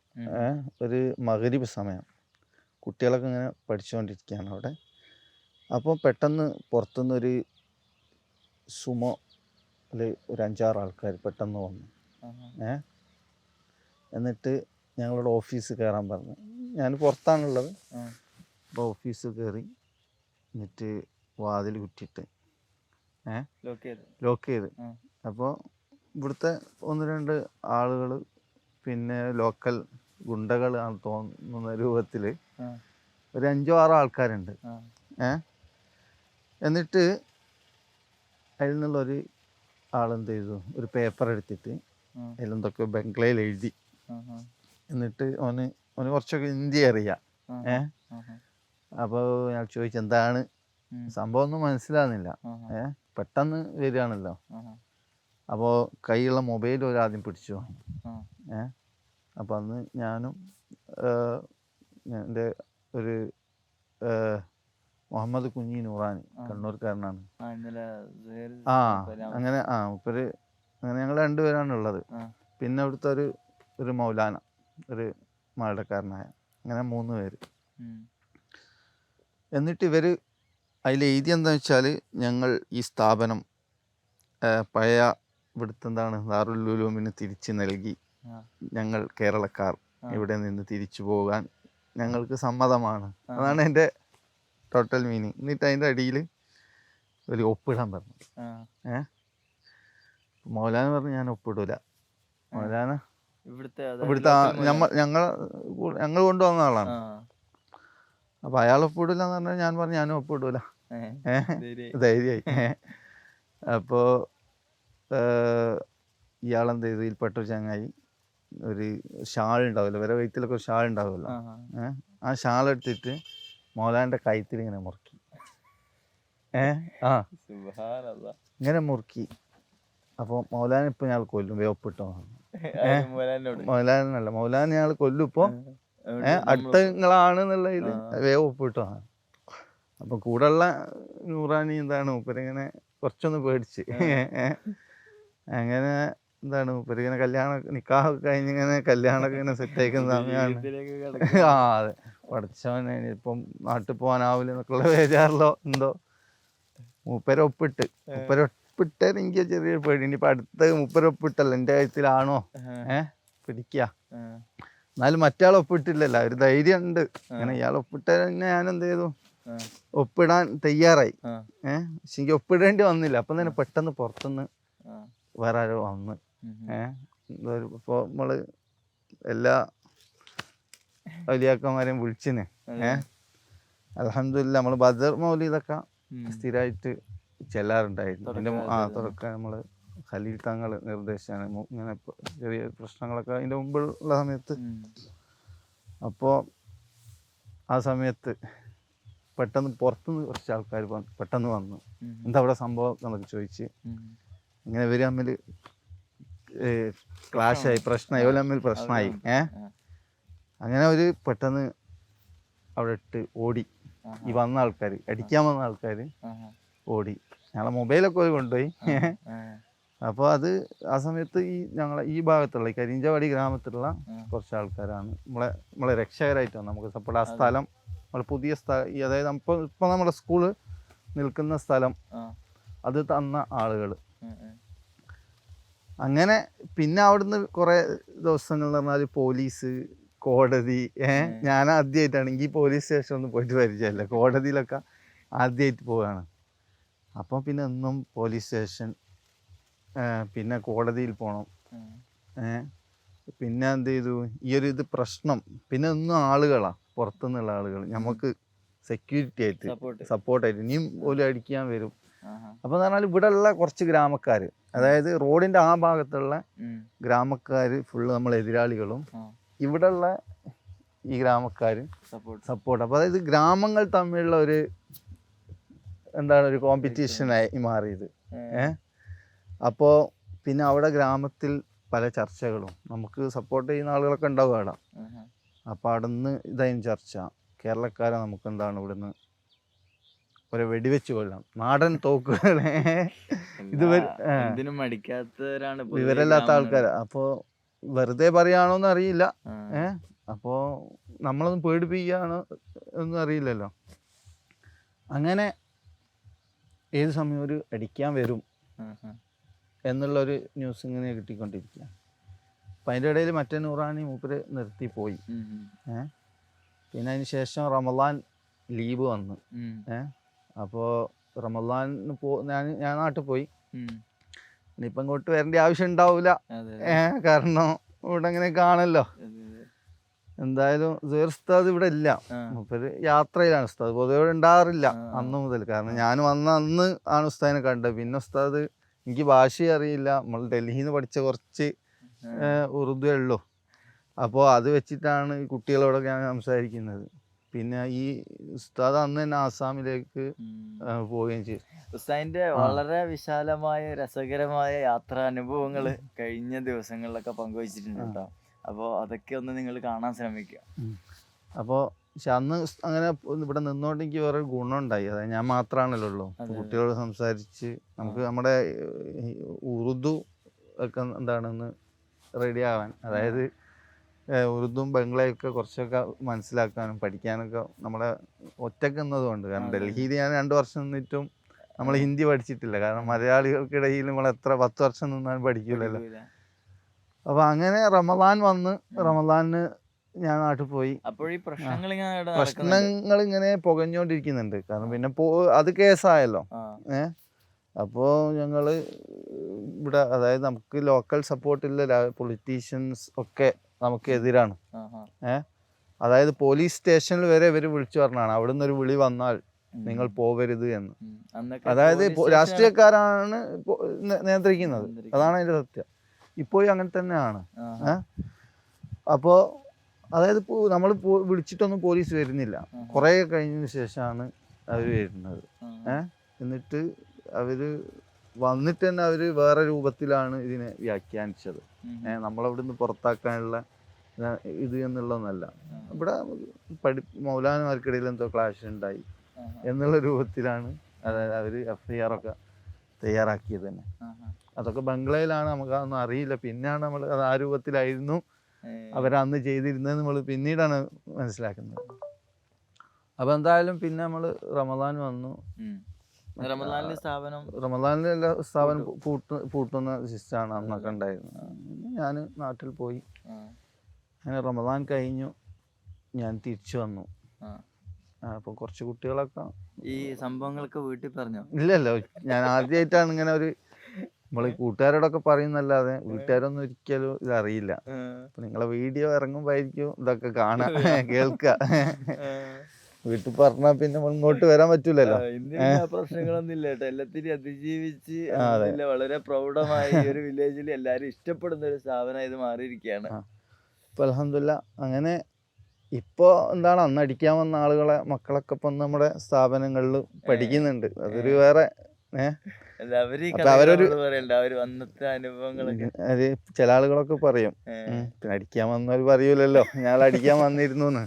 ഒരു മഗ്‌രിബ് സമയം കുട്ടികളൊക്കെ ഇങ്ങനെ പഠിച്ചുകൊണ്ടിരിക്കുകയാണ് അവിടെ. അപ്പോൾ പെട്ടെന്ന് പുറത്തുനിന്നൊരു സുമോ ഒരു 5-6 ആൾക്കാർ പെട്ടെന്ന് വന്നു. എന്നിട്ട് ഞങ്ങളോട് ഓഫീസ് കയറാൻ പറഞ്ഞു. ഞാൻ പുറത്താണുള്ളത്. അപ്പോൾ ഓഫീസ് കയറി, എന്നിട്ട് വാതിൽ കുറ്റിയിട്ട് ലോക്ക് ചെയ്ത്. അപ്പോൾ ഇവിടുത്തെ 1-2 ആളുകൾ, പിന്നെ ലോക്കൽ ഗുണ്ടകൾ ആണെന്ന് തോന്നുന്ന രൂപത്തിൽ ഒരു 5-6 ആൾക്കാരുണ്ട്. എന്നിട്ട് അതിൽ നിന്നുള്ളൊരു ആളെന്ത് ചെയ്തു, ഒരു പേപ്പർ എടുത്തിട്ട് അതിലെന്തൊക്കെ ബംഗ്ലയിൽ എഴുതി. എന്നിട്ട് ഓന് കുറച്ചൊക്കെ ഹിന്ദി അറിയാം. അപ്പോൾ ഞാൻ ചോദിച്ചു എന്താണ് സംഭവം, ഒന്നും മനസ്സിലാകുന്നില്ല. പെട്ടെന്ന് വരികയാണല്ലോ. അപ്പോൾ കയ്യിലുള്ള മൊബൈൽ ആദ്യം പിടിച്ചു. അപ്പോൾ അന്ന് ഞാനും എൻ്റെ ഒരു മുഹമ്മദ് കുഞ്ഞി നൂറാനി, കണ്ണൂർക്കാരനാണ്. അങ്ങനെ മുപ്പര്, അങ്ങനെ ഞങ്ങൾ 2 പേരാണ് ഉള്ളത്. പിന്നെ അവിടുത്തെ ഒരു മൗലാന, ഒരു മാടക്കാരനായ, അങ്ങനെ 3 പേര്. എന്നിട്ട് ഇവർ അതിൽ എഴുതി എന്താണെന്ന് വെച്ചാൽ, ഞങ്ങൾ ഈ സ്ഥാപനം പഴയ ഇവിടുത്തെ ദാറുൽ ഉലൂമിന് തിരിച്ച് നൽകി, ഞങ്ങൾ കേരളക്കാർ ഇവിടെ നിന്ന് തിരിച്ചു പോകാൻ ഞങ്ങൾക്ക് സമ്മതമാണ്. അതാണ് എൻ്റെ ടോട്ടൽ മീനിങ്. എന്നിട്ട് അതിൻ്റെ അടിയിൽ ഒരു ഒപ്പിടാൻ പറഞ്ഞു. മൗലാന പറഞ്ഞു ഞാൻ ഒപ്പിടൂല. മൗലാന ഇവിടുത്തെ ഞങ്ങൾ കൊണ്ടുവന്ന ആളാണ്. അപ്പോൾ അയാൾ ഒപ്പിടില്ല എന്ന് പറഞ്ഞാൽ ഞാൻ പറഞ്ഞു ഞാനും ഒപ്പിടൂല. ധൈര്യമായി. അപ്പോൾ ഇയാളെന്ത് ചെയ്തു, ഇതിൽപ്പെട്ടൊരു ചങ്ങായി ഒരു ഷാൾ ഉണ്ടാവില്ല, വരെ വയറ്റിലൊക്കെ ഒരു ഷാൾ ഉണ്ടാവുമല്ലോ, ആ ഷാൾ എടുത്തിട്ട് മൗലാൻ്റെ കഴുത്തിൽ ഇങ്ങനെ മുറുക്കി. ഇങ്ങനെ മുറുക്കി. അപ്പോൾ മൗലാന ഇപ്പം ഞങ്ങൾ കൊല്ലും, ഒപ്പിട്ടോ. മൗലാനല്ല, മൗലാന ഞങ്ങൾ കൊല്ലും ഇപ്പോൾ, അടുത്ത നിങ്ങളാണെന്നുള്ളതിൽ ഒപ്പിട്ടോ. അപ്പം കൂടെയുള്ള നൂറാനി മൂപ്പരിങ്ങനെ കുറച്ചൊന്ന് പേടിച്ച്. അങ്ങനെ മൂപ്പരിങ്ങനെ നിക്കാഹൊക്കെ കഴിഞ്ഞിങ്ങനെ കല്യാണമൊക്കെ ഇങ്ങനെ സെറ്റായിക്കുന്ന സമയമാണ്. അതെ, പഠിച്ചവനെ ഇപ്പം നാട്ടിൽ പോകാനാവില്ല എന്നൊക്കെയുള്ള ബേജാറിലോ എന്തോ മൂപ്പരൊപ്പിട്ട് എനിക്ക് ചെറിയൊരു പേടി. ഇനിയിപ്പോൾ അടുത്ത മൂപ്പരൊപ്പിട്ടല്ലോ എൻ്റെ കാര്യത്തിലാണോ പിടിക്കുക. എന്നാലും മറ്റാൾ ഒപ്പിട്ടില്ലല്ലോ, ഒരു ധൈര്യം ഉണ്ട്. അങ്ങനെ ഇയാൾ ഒപ്പിട്ട് തന്നെ ഞാൻ എന്ത് ചെയ്തു, ഒപ്പിടാൻ തയ്യാറായി. പക്ഷെ എനിക്ക് ഒപ്പിടേണ്ടി വന്നില്ല. അപ്പം തന്നെ പെട്ടെന്ന് പുറത്തുനിന്ന് വേറെ ആരോ വന്ന്. ഇപ്പോൾ നമ്മൾ എല്ലാ വലിയാക്കന്മാരെയും വിളിച്ചിന്. അൽഹംദുലില്ലാ നമ്മൾ ബദർ മൗലീദൊക്കെ സ്ഥിരമായിട്ട് ചെല്ലാറുണ്ടായിരുന്നു. അതിൻ്റെ തുടക്കം നമ്മൾ ഖലീൽ തങ്ങൾ നിർദ്ദേശിച്ചാണ് ഇങ്ങനെ ചെറിയ പ്രശ്നങ്ങളൊക്കെ അതിൻ്റെ മുമ്പുള്ള സമയത്ത്. അപ്പോൾ ആ സമയത്ത് പെട്ടെന്ന് പുറത്തുനിന്ന് കുറച്ച് ആൾക്കാർ പെട്ടെന്ന് വന്നു. എന്താ അവിടെ സംഭവം എന്നൊക്കെ ചോദിച്ച്. ഇങ്ങനെ ഇവർ തമ്മിൽ ക്ലാഷായി, പ്രശ്നമായി, ഇവർ തമ്മിൽ പ്രശ്നമായി. അങ്ങനെ അവർ പെട്ടെന്ന് അവിടെ ഇട്ട് ഓടി. ഈ വന്ന ആൾക്കാർ, അടിക്കാൻ വന്ന ആൾക്കാർ ഓടി. ഞങ്ങളെ മൊബൈലൊക്കെ അവർ കൊണ്ടുപോയി. അപ്പോൾ അത് ആ സമയത്ത് ഞങ്ങളെ ഈ ഭാഗത്തുള്ള ഈ കരിഞ്ചവാടി ഗ്രാമത്തിലുള്ള കുറച്ച് ആൾക്കാരാണ് നമ്മളെ രക്ഷകരായിട്ട് വന്നത്. നമുക്ക് സപ്പോർട്ട് ആ സ്ഥലം നമ്മൾ പുതിയ അതായത് ഇപ്പോൾ നമ്മുടെ സ്കൂള് നിൽക്കുന്ന സ്ഥലം അത് തന്ന ആളുകൾ. അങ്ങനെ പിന്നെ അവിടുന്ന് കുറേ ദിവസങ്ങൾ എന്ന് പറഞ്ഞാൽ പോലീസ്, കോടതി. ഞാൻ ആദ്യമായിട്ടാണെങ്കിൽ പോലീസ് സ്റ്റേഷനൊന്നും പോയിട്ട് പരിചയമില്ല, കോടതിയിലൊക്കെ ആദ്യമായിട്ട് പോവുകയാണ്. അപ്പം പിന്നെ എന്നും പോലീസ് സ്റ്റേഷൻ, പിന്നെ കോടതിയിൽ പോകണം. പിന്നെ എന്ത് ചെയ്തു, ഈ ഒരു ഇത് പ്രശ്നം, പിന്നെ ഒന്നും ആളുകളാണ് പുറത്തുനിന്നുള്ള ആളുകൾ നമുക്ക് സെക്യൂരിറ്റി ആയിട്ട് സപ്പോർട്ടായിട്ട് ഇനിയും പോലും അടിക്കാൻ വരും. അപ്പോൾ എന്ന് പറഞ്ഞാൽ ഇവിടെ ഉള്ള കുറച്ച് ഗ്രാമക്കാർ, അതായത് റോഡിൻ്റെ ആ ഭാഗത്തുള്ള ഗ്രാമക്കാർ ഫുള്ള് നമ്മൾ എതിരാളികളും, ഇവിടെ ഉള്ള ഈ ഗ്രാമക്കാർ സപ്പോർട്ട്. അപ്പോൾ അതായത് ഗ്രാമങ്ങൾ തമ്മിലുള്ള ഒരു ഒരു കോമ്പറ്റീഷനായി മാറിയത്. അപ്പോൾ പിന്നെ അവിടെ ഗ്രാമത്തിൽ പല ചർച്ചകളും, നമുക്ക് സപ്പോർട്ട് ചെയ്യുന്ന ആളുകളൊക്കെ ഉണ്ടാവും അവിടെ. അപ്പോൾ അവിടെ നിന്ന് ഇതായും ചർച്ച, കേരളക്കാരെ നമുക്ക് ഇവിടുന്ന് ഒരു വെടിവെച്ച് കൊല്ലാം, നാടൻ തോക്കുകളെ വിവരമില്ലാത്ത ആൾക്കാർ. അപ്പോൾ വെറുതെ പറയാണോന്ന് അറിയില്ല. അപ്പോൾ നമ്മളൊന്നും പേടിപ്പിക്കുകയാണോ ഒന്നും അറിയില്ലല്ലോ. അങ്ങനെ ഏത് സമയം ഒരു അടിക്കാൻ വരും എന്നുള്ളൊരു ന്യൂസ് ഇങ്ങനെ കിട്ടിക്കൊണ്ടിരിക്കുക. അപ്പം അതിൻ്റെ ഇടയിൽ മറ്റേ നൂറാനി മൂപ്പര് നിർത്തിപ്പോയി. പിന്നെ അതിന് ശേഷം റമദാൻ ലീവ് വന്നു. അപ്പോൾ റമദാനിന് ഞാൻ നാട്ടിൽ പോയി. ഇനിയിപ്പം ഇങ്ങോട്ട് വരേണ്ട ആവശ്യം ഉണ്ടാവില്ല, കാരണം ഇവിടെ ഇങ്ങനെ കാണല്ലോ. എന്തായാലും സുഹൈർ ഉസ്താദ് ഇവിടെ ഇല്ല, മൂപ്പര് യാത്രയിലാണ്. ഉസ്താദ് പൊതുവെ ഇവിടെ ഉണ്ടാകാറില്ല അന്ന് മുതൽ, കാരണം ഞാൻ വന്ന അന്ന് ആണ് ഉസ്താദിനെ കണ്ടത്. പിന്നെ ഉസ്താദ്, എനിക്ക് ഭാഷയും അറിയില്ല, നമ്മൾ ഡൽഹിയിൽ നിന്ന് പഠിച്ച കുറച്ച് ഉറുദു ഉള്ളൂ. അപ്പോൾ അത് വെച്ചിട്ടാണ് ഈ കുട്ടികളോടൊക്കെ ഞാൻ സംസാരിക്കുന്നത്. പിന്നെ ഈ ഉസ്താദ് അന്ന് തന്നെ ആസാമിലേക്ക് പോവുകയും ചെയ്തു. ഉസ്താദിന്റെ വളരെ വിശാലമായ രസകരമായ യാത്രാനുഭവങ്ങൾ കഴിഞ്ഞ ദിവസങ്ങളിലൊക്കെ പങ്കുവച്ചിട്ടുണ്ട് കേട്ടോ. അപ്പോൾ അതൊക്കെ ഒന്ന് നിങ്ങൾ കാണാൻ ശ്രമിക്കുക. അപ്പോൾ പക്ഷെ അന്ന് അങ്ങനെ ഇവിടെ നിന്നോണ്ട് എനിക്ക് വേറെ ഗുണം ഉണ്ടായി. അതായത് ഞാൻ മാത്രമാണല്ലോ ഉള്ളൂ, കുട്ടികളോട് സംസാരിച്ച് നമുക്ക് നമ്മുടെ ഉറുദു ഒക്കെ എന്താണെന്ന് റെഡി ആവാൻ, അതായത് ഉറുദും ബംഗ്ലയൊക്കെ കുറച്ചൊക്കെ മനസ്സിലാക്കാനും പഠിക്കാനൊക്കെ നമ്മളെ ഒറ്റക്ക് നിന്നതുകൊണ്ട്. കാരണം ഡൽഹിയിൽ ഞാൻ 2 വർഷം നിന്നിട്ടും നമ്മൾ ഹിന്ദി പഠിച്ചിട്ടില്ല, കാരണം മലയാളികൾക്കിടയിൽ നമ്മൾ എത്ര 10 വർഷം നിന്നാലും പഠിക്കില്ലല്ലോ. അപ്പോൾ അങ്ങനെ റമദാൻ വന്ന്, റമദാനിന് ഞാൻ നാട്ടിൽ പോയി. പ്രശ്നങ്ങൾ ഇങ്ങനെ പുകഞ്ഞോണ്ടിരിക്കുന്നുണ്ട്, കാരണം പിന്നെ അത് കേസായല്ലോ. അപ്പോൾ ഞങ്ങൾ ഇവിടെ, അതായത് നമുക്ക് ലോക്കൽ സപ്പോർട്ടില്ല, പൊളിറ്റീഷ്യൻസ് ഒക്കെ നമുക്ക് എതിരാണ്. അതായത് പോലീസ് സ്റ്റേഷനിൽ വരെ ഇവർ വിളിച്ചു പറഞ്ഞാണ്, അവിടെ നിന്ന് ഒരു വിളി വന്നാൽ നിങ്ങൾ പോവരുത് എന്ന്. അതായത് രാഷ്ട്രീയക്കാരാണ് നിയന്ത്രിക്കുന്നത്, അതാണ് അതിൻ്റെ സത്യം. ഇപ്പോഴും അങ്ങനെ തന്നെയാണ്. അപ്പോൾ അതായത് നമ്മൾ വിളിച്ചിട്ടൊന്നും പോലീസ് വരുന്നില്ല, കുറേ കഴിഞ്ഞതിന് ശേഷമാണ് അവർ വരുന്നത്. എന്നിട്ട് അവർ വന്നിട്ട് തന്നെ അവർ വേറെ രൂപത്തിലാണ് ഇതിനെ വ്യാഖ്യാനിച്ചത്. നമ്മളവിടുന്ന് പുറത്താക്കാനുള്ള ഇത് എന്നുള്ളതൊന്നല്ല, ഇവിടെ മൗലാനമാർക്കിടയിൽ എന്തോ ക്ലാഷ് ഉണ്ടായി എന്നുള്ള രൂപത്തിലാണ് അതായത് അവർ FIR ഒക്കെ തയ്യാറാക്കിയത് തന്നെ. അതൊക്കെ ബംഗ്ലയിലാണ്, നമുക്കതൊന്നും അറിയില്ല. പിന്നെയാണ് നമ്മൾ അത് ആ രൂപത്തിലായിരുന്നു അവരന്ന് ചെയ്തിരുന്നത് നമ്മൾ പിന്നീടാണ് മനസ്സിലാക്കുന്നത്. അപ്പോൾ എന്തായാലും പിന്നെ നമ്മൾ റമദാൻ വന്നു. റമദാനിൽ എല്ലാ സ്ഥാപനം പൂട്ടുന്ന സിസ്റ്റമാണ് അന്നൊക്കെ ഉണ്ടായിരുന്നത്. ഞാൻ നാട്ടിൽ പോയി, അങ്ങനെ റമദാൻ കഴിഞ്ഞു, ഞാൻ തിരിച്ചു വന്നു. അപ്പോൾ കുറച്ച് കുട്ടികളൊക്കെ ഈ സംഭവങ്ങളൊക്കെ വീട്ടിൽ പറഞ്ഞോ? ഇല്ലല്ലോ, ഞാൻ ആദ്യമായിട്ടാണ് ഇങ്ങനെ ഒരു, നമ്മൾ കൂട്ടുകാരോടൊക്കെ പറയുന്നല്ലാതെ വീട്ടുകാരൊന്നും ഒരിക്കലും ഇതറിയില്ല. അപ്പൊ നിങ്ങളെ വീഡിയോ ഇറങ്ങുമ്പോഴായിരിക്കും ഇതൊക്കെ കാണാ കേൾക്കുക. വീട്ടിൽ പറഞ്ഞാൽ പിന്നെ നമ്മൾ ഇങ്ങോട്ട് വരാൻ പറ്റൂലല്ലോ. പ്രശ്നങ്ങളൊന്നും ഇല്ല കേട്ടോ, എല്ലാത്തിനും അതിജീവിച്ച് വളരെ പ്രൗഢമായി ഒരു വില്ലേജിൽ എല്ലാരും ഇഷ്ടപ്പെടുന്ന ഒരു സ്ഥാപനം ഇത് മാറിയിരിക്കുകയാണ്. ഇപ്പൊ അൽഹംദുലില്ലാ അങ്ങനെ ഇപ്പോൾ എന്താണ്, അന്ന് അടിക്കാൻ വന്ന ആളുകളെ മക്കളൊക്കെ ഇപ്പം നമ്മുടെ സ്ഥാപനങ്ങളിൽ പഠിക്കുന്നുണ്ട്. അതൊരു വേറെ ചില ആളുകളൊക്കെ പറയും, പിന്നെ അടിക്കാൻ വന്നവർ പറയൂലല്ലോ ഞങ്ങൾ അടിക്കാൻ വന്നിരുന്നു എന്ന്.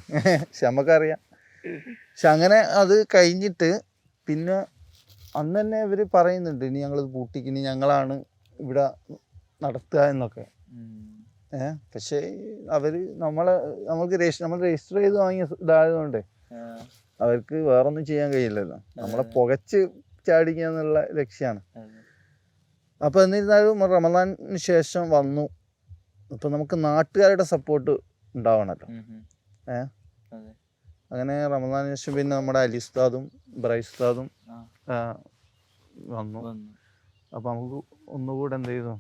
പക്ഷെ നമുക്കറിയാം. പക്ഷെ അങ്ങനെ അത് കഴിഞ്ഞിട്ട് പിന്നെ അന്ന് തന്നെ ഇവർ പറയുന്നുണ്ട്, ഇനി ഞങ്ങൾ പൂട്ടിക്കിനി ഞങ്ങളാണ് ഇവിടെ നടത്തുക എന്നൊക്കെ. പക്ഷേ അവർ നമ്മൾ രജിസ്റ്റർ ചെയ്ത് വാങ്ങിയ ഇതായതുകൊണ്ട് അവർക്ക് വേറൊന്നും ചെയ്യാൻ കഴിയില്ലല്ലോ, നമ്മളെ പുകച്ച് ചാടിക്കുക എന്നുള്ള ലക്ഷ്യമാണ്. അപ്പോൾ എന്നിരുന്നാലും റമദാനിന് ശേഷം വന്നു. ഇപ്പം നമുക്ക് നാട്ടുകാരുടെ സപ്പോർട്ട് ഉണ്ടാവണമല്ലോ. അങ്ങനെ റമദാനിന് ശേഷം പിന്നെ നമ്മുടെ അലി ഉസ്താദും ഇബ്രാഹിം ഉസ്താദും വന്നു. അപ്പം നമുക്ക് ഒന്നുകൂടെ എന്ത് ചെയ്തു,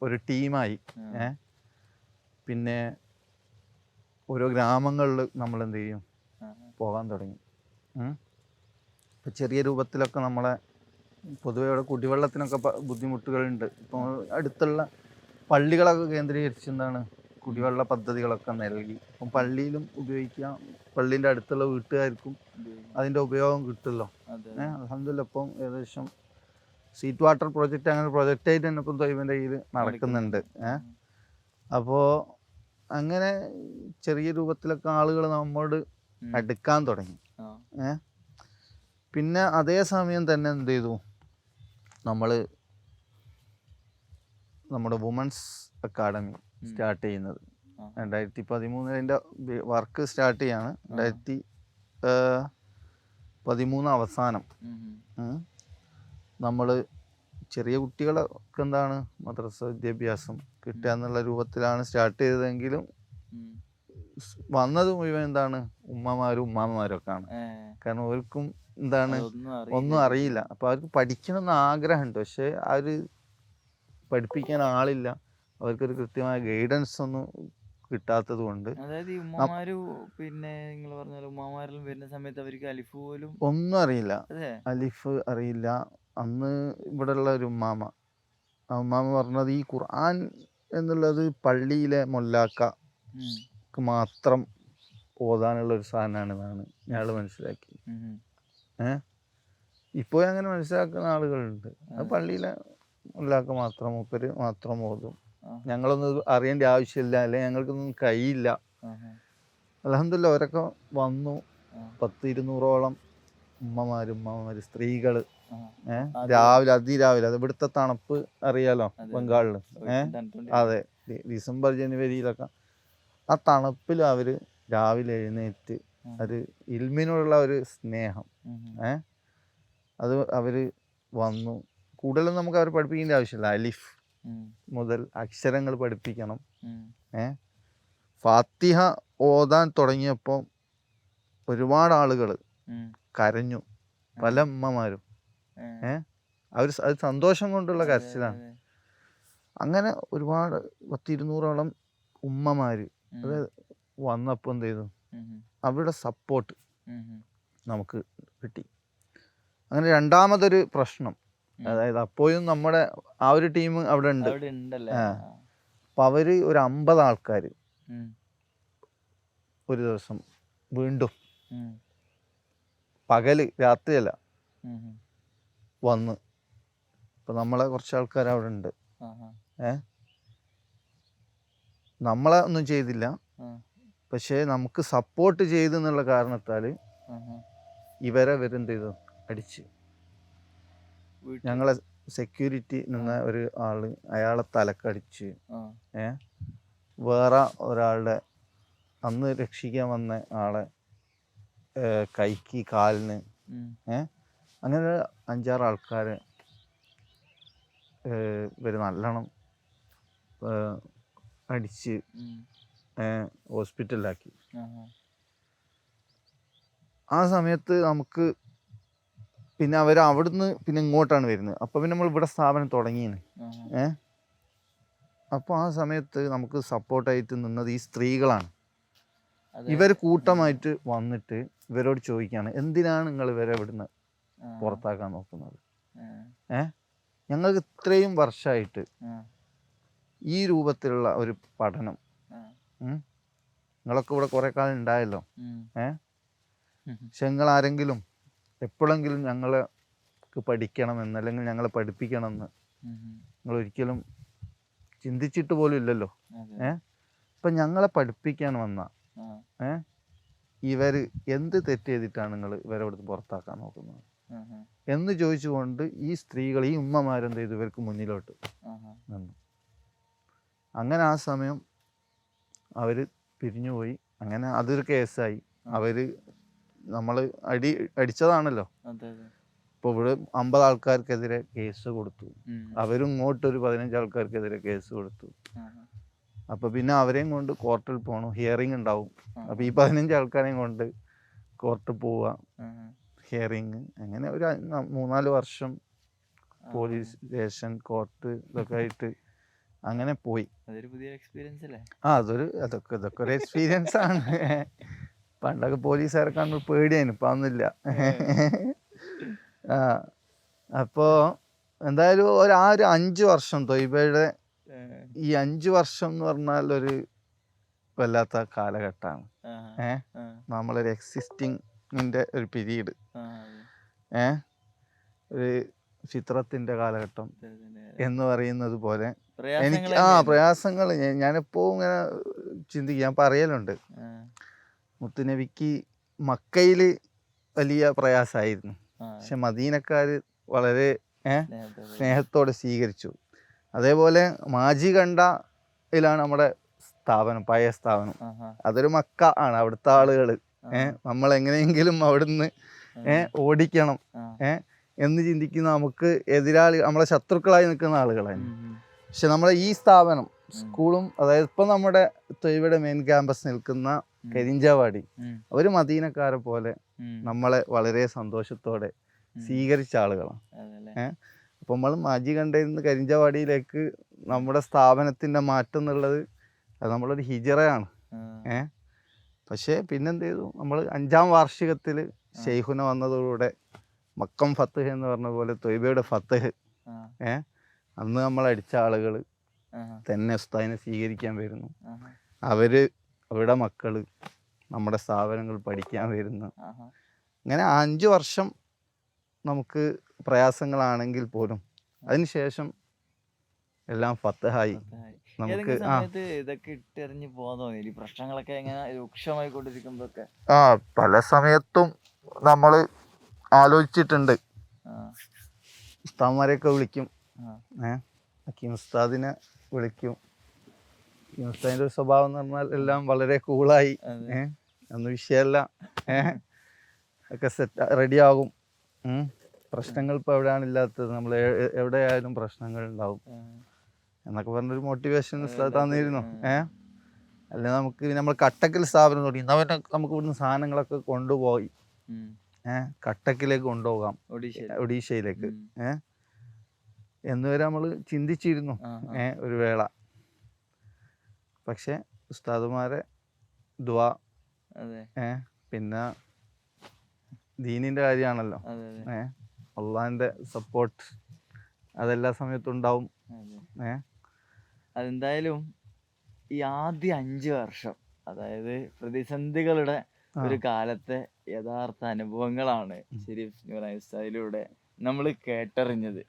ഒരു ടീമായി. പിന്നെ ഓരോ ഗ്രാമങ്ങളിൽ നമ്മൾ എന്ത് ചെയ്യും, പോകാൻ തുടങ്ങി. ഇപ്പം ചെറിയ രൂപത്തിലൊക്കെ നമ്മളെ പൊതുവെ ഇവിടെ കുടിവെള്ളത്തിനൊക്കെ ബുദ്ധിമുട്ടുകളുണ്ട്. ഇപ്പോൾ അടുത്തുള്ള പള്ളികളൊക്കെ കേന്ദ്രീകരിച്ച് എന്താണ് കുടിവെള്ള പദ്ധതികളൊക്കെ നൽകി. അപ്പം പള്ളിയിലും ഉപയോഗിക്കാം, പള്ളീൻ്റെ അടുത്തുള്ള വീട്ടുകാർക്കും അതിൻ്റെ ഉപയോഗം കിട്ടുമല്ലോ. അൽഹംദുലില്ലാ ഇപ്പം ഏകദേശം സീറ്റ് വാട്ടർ പ്രോജക്റ്റ് അങ്ങനെ പ്രൊജക്റ്റായിട്ട് തന്നെ ഇപ്പം തൊയ്ബിൻ്റെ കയ്യിൽ നടക്കുന്നുണ്ട്. അപ്പോൾ അങ്ങനെ ചെറിയ രൂപത്തിലൊക്കെ ആളുകൾ നമ്മോട് അടുക്കാൻ തുടങ്ങി. പിന്നെ അതേ സമയം തന്നെ എന്ത് ചെയ്തു, നമ്മുടെ വുമൻസ് അക്കാഡമി സ്റ്റാർട്ട് ചെയ്യുന്നത് 2013 അതിൻ്റെ വർക്ക് സ്റ്റാർട്ട് ചെയ്യാണ്. 2013 അവസാനം നമ്മൾ ചെറിയ കുട്ടികളൊക്കെ എന്താണ് മദ്രസ വിദ്യാഭ്യാസം കിട്ടുക എന്നുള്ള രൂപത്തിലാണ് സ്റ്റാർട്ട് ചെയ്തതെങ്കിലും വന്നത് മുഴുവൻ എന്താണ് ഉമ്മമാരൊക്കെയാണ്. കാരണം അവർക്കും എന്താണ് ഒന്നും അറിയില്ല. അപ്പോൾ അവർക്ക് പഠിക്കണമെന്ന് ആഗ്രഹമുണ്ട്, പക്ഷേ പഠിപ്പിക്കാൻ ആളില്ല, അവർക്കൊരു കൃത്യമായ ഗൈഡൻസ് ഒന്നും കിട്ടാത്തത് കൊണ്ട്. അതായത് ഈ ഉമ്മമാര് പിന്നെ നിങ്ങൾ പറഞ്ഞ ഉമ്മമാരെല്ലാം വരുന്ന സമയത്ത് അവർക്ക് അലിഫ് പോലും ഒന്നും അറിയില്ല, അലിഫ് അറിയില്ല. അന്ന് ഇവിടെയുള്ള ഒരു ഉമ്മാമ പറഞ്ഞത് ഈ ഖുർആൻ എന്നുള്ളത് പള്ളിയിലെ മൊല്ലാക്കക്ക് മാത്രം ഓതാനുള്ള ഒരു സാധനമാണെന്നാണ് ഞങ്ങൾ മനസ്സിലാക്കി. ഇപ്പോൾ അങ്ങനെ മനസ്സിലാക്കുന്ന ആളുകളുണ്ട്. അത് പള്ളിയിലെ മൊല്ലാക്ക മാത്രം, മൂപ്പര് മാത്രം ഓതും, ഞങ്ങളൊന്നും അറിയേണ്ട ആവശ്യമില്ല, അല്ലെങ്കിൽ ഞങ്ങൾക്കൊന്നും കഴിയില്ല. അൽഹംദുലില്ലാ അവരൊക്കെ വന്നു. 100-200ഓളം ഉമ്മമാര് സ്ത്രീകൾ രാവിലെ അതിരാവിലെ, അത് ഇവിടുത്തെ തണുപ്പ് അറിയാലോ ബംഗാളിൽ. അതെ, ഡിസംബർ ജനുവരിയിലൊക്കെ ആ തണുപ്പിൽ അവർ രാവിലെ എഴുന്നേറ്റ് ഒരു ഇൽമിനുള്ള ഒരു സ്നേഹം, അത് അവർ വന്നു. കൂടുതലൊന്നും നമുക്ക് അവർ പഠിപ്പിക്കേണ്ട ആവശ്യമില്ല. അലിഫ് മുതൽ അക്ഷരങ്ങൾ പഠിപ്പിക്കണം. ഫാത്തിഹ ഓതാൻ തുടങ്ങിയപ്പോൾ ഒരുപാട് ആളുകൾ കരഞ്ഞു, പല ഉമ്മമാരും. അത് സന്തോഷം കൊണ്ടുള്ള കരച്ചിലാണ്. അങ്ങനെ ഒരുപാട് 100-200ഓളം ഉമ്മമാർ അത് വന്നപ്പോൾ എന്ത് ചെയ്തു, അവരുടെ സപ്പോർട്ട് നമുക്ക് കിട്ടി. അങ്ങനെ രണ്ടാമതൊരു പ്രശ്നം, അതായത് അപ്പോഴും നമ്മുടെ ആ ഒരു ടീം അവിടെ ഉണ്ട്. അപ്പം അവർ ഒരു 50 ആൾക്കാർ ഒരു ദിവസം വീണ്ടും പകല് രാത്രിയല്ല വന്ന്. ഇപ്പം നമ്മളെ കുറച്ച് ആൾക്കാർ അവിടെ ഉണ്ട്. നമ്മളെ ഒന്നും ചെയ്തില്ല, പക്ഷേ നമുക്ക് സപ്പോർട്ട് ചെയ്തെന്നുള്ള കാരണത്താൽ ഇവരെന്ത് ചെയ്തു, അടിച്ച്. ഞങ്ങളെ സെക്യൂരിറ്റി നിന്ന ഒരു ആള് അയാളെ തലക്കടിച്ച്, വേറെ ഒരാളുടെ അന്ന് രക്ഷിക്കാൻ വന്ന ആളെ കൈക്ക് കാലിന്, അങ്ങനെ 5-6 ആൾക്കാരെ ഇവർ നല്ലോണം അടിച്ച് ഹോസ്പിറ്റലിലാക്കി. ആ സമയത്ത് നമുക്ക് പിന്നെ അവിടുന്ന് പിന്നെ ഇങ്ങോട്ടാണ് വരുന്നത്. അപ്പോൾ പിന്നെ നമ്മൾ ഇവിടെ സ്ഥാപനം തുടങ്ങിയാണ്. അപ്പോൾ ആ സമയത്ത് നമുക്ക് സപ്പോർട്ടായിട്ട് നിന്നത് ഈ സ്ത്രീകളാണ്. ഇവർ കൂട്ടമായിട്ട് വന്നിട്ട് ഇവരോട് ചോദിക്കുകയാണ്, എന്തിനാണ് നിങ്ങൾ ഇവരെ ഇവിടുന്ന് പുറത്താക്കാൻ നോക്കുന്നത്? ഞങ്ങൾക്ക് ഇത്രയും വർഷമായിട്ട് ഈ രൂപത്തിലുള്ള ഒരു പഠനം, നിങ്ങളൊക്കെ ഇവിടെ കുറേ കാലം ഉണ്ടായല്ലോ, പക്ഷെ നിങ്ങൾ ആരെങ്കിലും എപ്പോഴെങ്കിലും ഞങ്ങൾക്ക് പഠിക്കണമെന്ന് അല്ലെങ്കിൽ ഞങ്ങളെ പഠിപ്പിക്കണമെന്ന് നിങ്ങൾ ഒരിക്കലും ചിന്തിച്ചിട്ട് പോലും ഇല്ലല്ലോ. അപ്പം ഞങ്ങളെ പഠിപ്പിക്കാൻ വന്ന ഇവർ എന്ത് തെറ്റ് ചെയ്തിട്ടാണ് നിങ്ങൾ ഇവരെ ഇവിടുന്ന് പുറത്താക്കാൻ നോക്കുന്നത് എന്ന് ചോദിച്ചുകൊണ്ട് ഈ സ്ത്രീകൾ, ഈ ഉമ്മമാരെന്ത് ചെയ്തു, ഇവർക്ക് മുന്നിലോട്ട് നിന്നു. അങ്ങനെ ആ സമയം അവർ പിരിഞ്ഞുപോയി. അങ്ങനെ അതൊരു കേസായി. അവർ നമ്മൾ അടിച്ചതാണല്ലോ. അതെ അതെ. ഇപ്പോൾ ഇവിടെ 50 ആൾക്കാർക്കെതിരെ കേസ് കൊടുത്തു, ഉം. അവരും ഇങ്ങോട്ടൊരു 15 ആൾക്കാർക്കെതിരെ കേസ് കൊടുത്തു. ആ, അപ്പോൾ പിന്നെ അവരെയും കൊണ്ട് കോർട്ടിൽ പോകണം, ഹിയറിംഗ് ഉണ്ടാവും. ആ, അപ്പോൾ ഈ 15 ആൾക്കാരെയും കൊണ്ട് കോർട്ടിൽ പോവുക, ആ, ഹിയറിങ്, അങ്ങനെ ഒരു 3-4 വർഷം ആ. പോലീസ് സ്റ്റേഷൻ, കോർട്ട് ഇതൊക്കെ ആയിട്ട് അങ്ങനെ പോയി. അതൊരു പുതിയ എക്സ്പീരിയൻസ് അല്ലേ? ഇതൊക്കെ ഒരു എക്സ്പീരിയൻസ് ആണ്. പണ്ടൊക്കെ പോലീസുകാരെ കാണുമ്പോൾ പേടിയായിരുന്നു, ഇപ്പം അതൊന്നുമില്ല. ആ അപ്പോൾ എന്തായാലും ആ ഒരു 5 വർഷം തൊയ്ബയുടെ ഈ 5 വർഷം എന്ന് പറഞ്ഞാൽ ഒരു വല്ലാത്ത കാലഘട്ടമാണ്. നമ്മളൊരു എക്സിസ്റ്റിങ്ങിൻ്റെ ഒരു പീരീഡ്, ഒരു ഫിത്രത്തിൻ്റെ കാലഘട്ടം എന്ന് പറയുന്നത് പോലെ എനിക്ക് പ്രയാസങ്ങൾ ഞാനെപ്പോഴും ഇങ്ങനെ ചിന്തിക്കും, ഞാൻ പറയലുണ്ട്, മുത്തുനബിക്ക് മക്കയിൽ വലിയ പ്രയാസമായിരുന്നു, പക്ഷെ മദീനക്കാർ വളരെ സ്നേഹത്തോടെ സ്വീകരിച്ചു. അതേപോലെ മാജികണ്ടയിലാണ് നമ്മുടെ സ്ഥാപനം, പഴയ സ്ഥാപനം. അതൊരു മക്ക ആണ്, അവിടുത്തെ ആളുകൾ നമ്മൾ എങ്ങനെയെങ്കിലും അവിടുന്ന് ഓടിക്കണം എന്ന് ചിന്തിക്കുന്ന, നമുക്ക് എതിരാളി, നമ്മളെ ശത്രുക്കളായി നിൽക്കുന്ന ആളുകളാണ്. പക്ഷെ നമ്മളെ ഈ സ്ഥാപനം സ്കൂളും, അതായത് ഇപ്പം നമ്മുടെ തൊയ്ബയുടെ മെയിൻ ക്യാമ്പസ് നിൽക്കുന്ന കരിഞ്ചവാടി, അവർ മദീനക്കാരെ പോലെ നമ്മളെ വളരെ സന്തോഷത്തോടെ സ്വീകരിച്ച ആളുകളാണ്. അപ്പം നമ്മൾ മാജികണ്ടയിൽ നിന്ന് കരിഞ്ചവാടിയിലേക്ക് നമ്മുടെ സ്ഥാപനത്തിൻ്റെ മാറ്റം എന്നുള്ളത് അത് നമ്മളൊരു ഹിജറയാണ്. പക്ഷേ പിന്നെന്ത് ചെയ്തു, നമ്മൾ 5ാം വാർഷികത്തിൽ ഷെയ്ഖുന വന്നതോടുകൂടെ മക്കം ഫത്തഹ് എന്ന് പറഞ്ഞ പോലെ തൊയ്ബയുടെ ഫത്തഹ്, അന്ന് നമ്മൾ അടിച്ച ആളുകൾ തന്നെ ഉസ്താദിനെ സ്വീകരിക്കാൻ വരുന്നു. അവരുടെ മക്കൾ നമ്മുടെ സ്ഥാപനങ്ങൾ പഠിക്കാൻ വരുന്നു. അങ്ങനെ 5 വർഷം നമുക്ക് പ്രയാസങ്ങളാണെങ്കിൽ പോലും അതിനുശേഷം എല്ലാം ഫത്തഹായി. നമുക്ക് ഇതൊക്കെ ഇട്ടെറിഞ്ഞ് പോകാൻ തോന്നി, പ്രശ്നങ്ങളൊക്കെ എങ്ങനെ രൂക്ഷമായി കൊണ്ടിരിക്കുമ്പോഴൊക്കെ പല സമയത്തും നമ്മൾ ആലോചിച്ചിട്ടുണ്ട്. ഉസ്താദ്മാരെയൊക്കെ വിളിക്കും, ഹക്കീം ഉസ്താദിനെ വിളിക്കും. ഹക്കീം ഉസ്താദിൻ്റെ ഒരു സ്വഭാവം എന്ന് പറഞ്ഞാൽ എല്ലാം വളരെ കൂളായി, ഒന്നും വിഷയമല്ല, ഒക്കെ സെറ്റ് റെഡിയാകും. പ്രശ്നങ്ങൾ ഇപ്പോൾ എവിടെയാണ് ഇല്ലാത്തത്, നമ്മൾ എവിടെയായാലും പ്രശ്നങ്ങൾ ഉണ്ടാവും എന്നൊക്കെ പറഞ്ഞൊരു മോട്ടിവേഷൻ ഉസ്താദ് തന്നിരുന്നു. അല്ലെ നമുക്ക് നമ്മൾ കട്ടക്കിൽ സ്ഥാപനം തുടങ്ങി, നമുക്ക് ഇവിടുന്ന് സാധനങ്ങളൊക്കെ കൊണ്ടുപോയി കട്ടക്കിലേക്ക് കൊണ്ടുപോകാം, ഒഡീഷയിലേക്ക് എന്നുവരെ നമ്മൾ ചിന്തിച്ചിരുന്നു ഒരു വേള. പക്ഷെ ഉസ്താദുമാരെ ദുആ, പിന്നെ ദീനിൻ്റെ കാര്യമാണല്ലോ, അള്ളാഹിൻ്റെ സപ്പോർട്ട് അതെല്ലാ സമയത്തും ഉണ്ടാവും. അതെന്തായാലും ഈ ആദ്യ 5 വർഷം, അതായത് പ്രതിസന്ധികളുടെ ഒരു കാലത്തെ യഥാർത്ഥ അനുഭവങ്ങളാണ് ഷെരീഫ് നൂറാനി ഉസ്താദിലൂടെ നമ്മൾ കേട്ടറിഞ്ഞത്.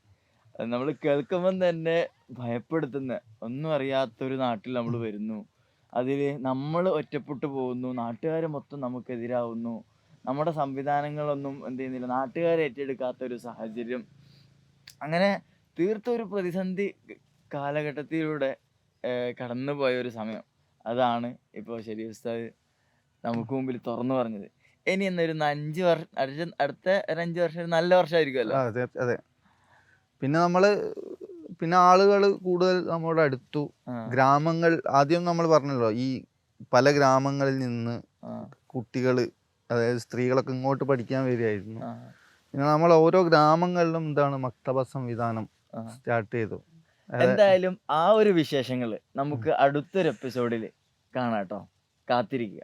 അത് നമ്മൾ കേൾക്കുമ്പം തന്നെ ഭയപ്പെടുത്തുന്ന, ഒന്നും അറിയാത്തൊരു നാട്ടിൽ നമ്മൾ വരുന്നു, അതിൽ നമ്മൾ ഒറ്റപ്പെട്ടു പോകുന്നു, നാട്ടുകാർ മൊത്തം നമുക്കെതിരാവുന്നു, നമ്മുടെ സംവിധാനങ്ങളൊന്നും എന്ത് ചെയ്യുന്നില്ല, നാട്ടുകാരെ ഏറ്റെടുക്കാത്തൊരു സാഹചര്യം, അങ്ങനെ തീർത്തും ഒരു പ്രതിസന്ധി കാലഘട്ടത്തിലൂടെ കടന്നു പോയ ഒരു സമയം. അതാണ് ഇപ്പോൾ ഷെരീഫ് ഉസ്താദ് നമുക്ക് മുമ്പിൽ തുറന്നു പറഞ്ഞത്. ഇനി എന്നൊരു 5 വർഷം, അടുത്ത ഒരു 5 വർഷം ഒരു നല്ല വർഷമായിരിക്കുമല്ലോ. അതെ. പിന്നെ ആളുകൾ കൂടുതൽ നമ്മുടെ അടുത്തു. ഗ്രാമങ്ങൾ, ആദ്യം നമ്മൾ പറഞ്ഞല്ലോ, ഈ പല ഗ്രാമങ്ങളിൽ നിന്ന് കുട്ടികൾ, അതായത് സ്ത്രീകളൊക്കെ ഇങ്ങോട്ട് പഠിക്കാൻ വരികയായിരുന്നു. പിന്നെ നമ്മൾ ഓരോ ഗ്രാമങ്ങളിലും മക്തബ സംവിധാനം സ്റ്റാർട്ട് ചെയ്തു. എന്തായാലും ആ ഒരു വിശേഷങ്ങൾ നമുക്ക് അടുത്തൊരു എപ്പിസോഡിൽ കാണാം കേട്ടോ, കാത്തിരിക്കുക.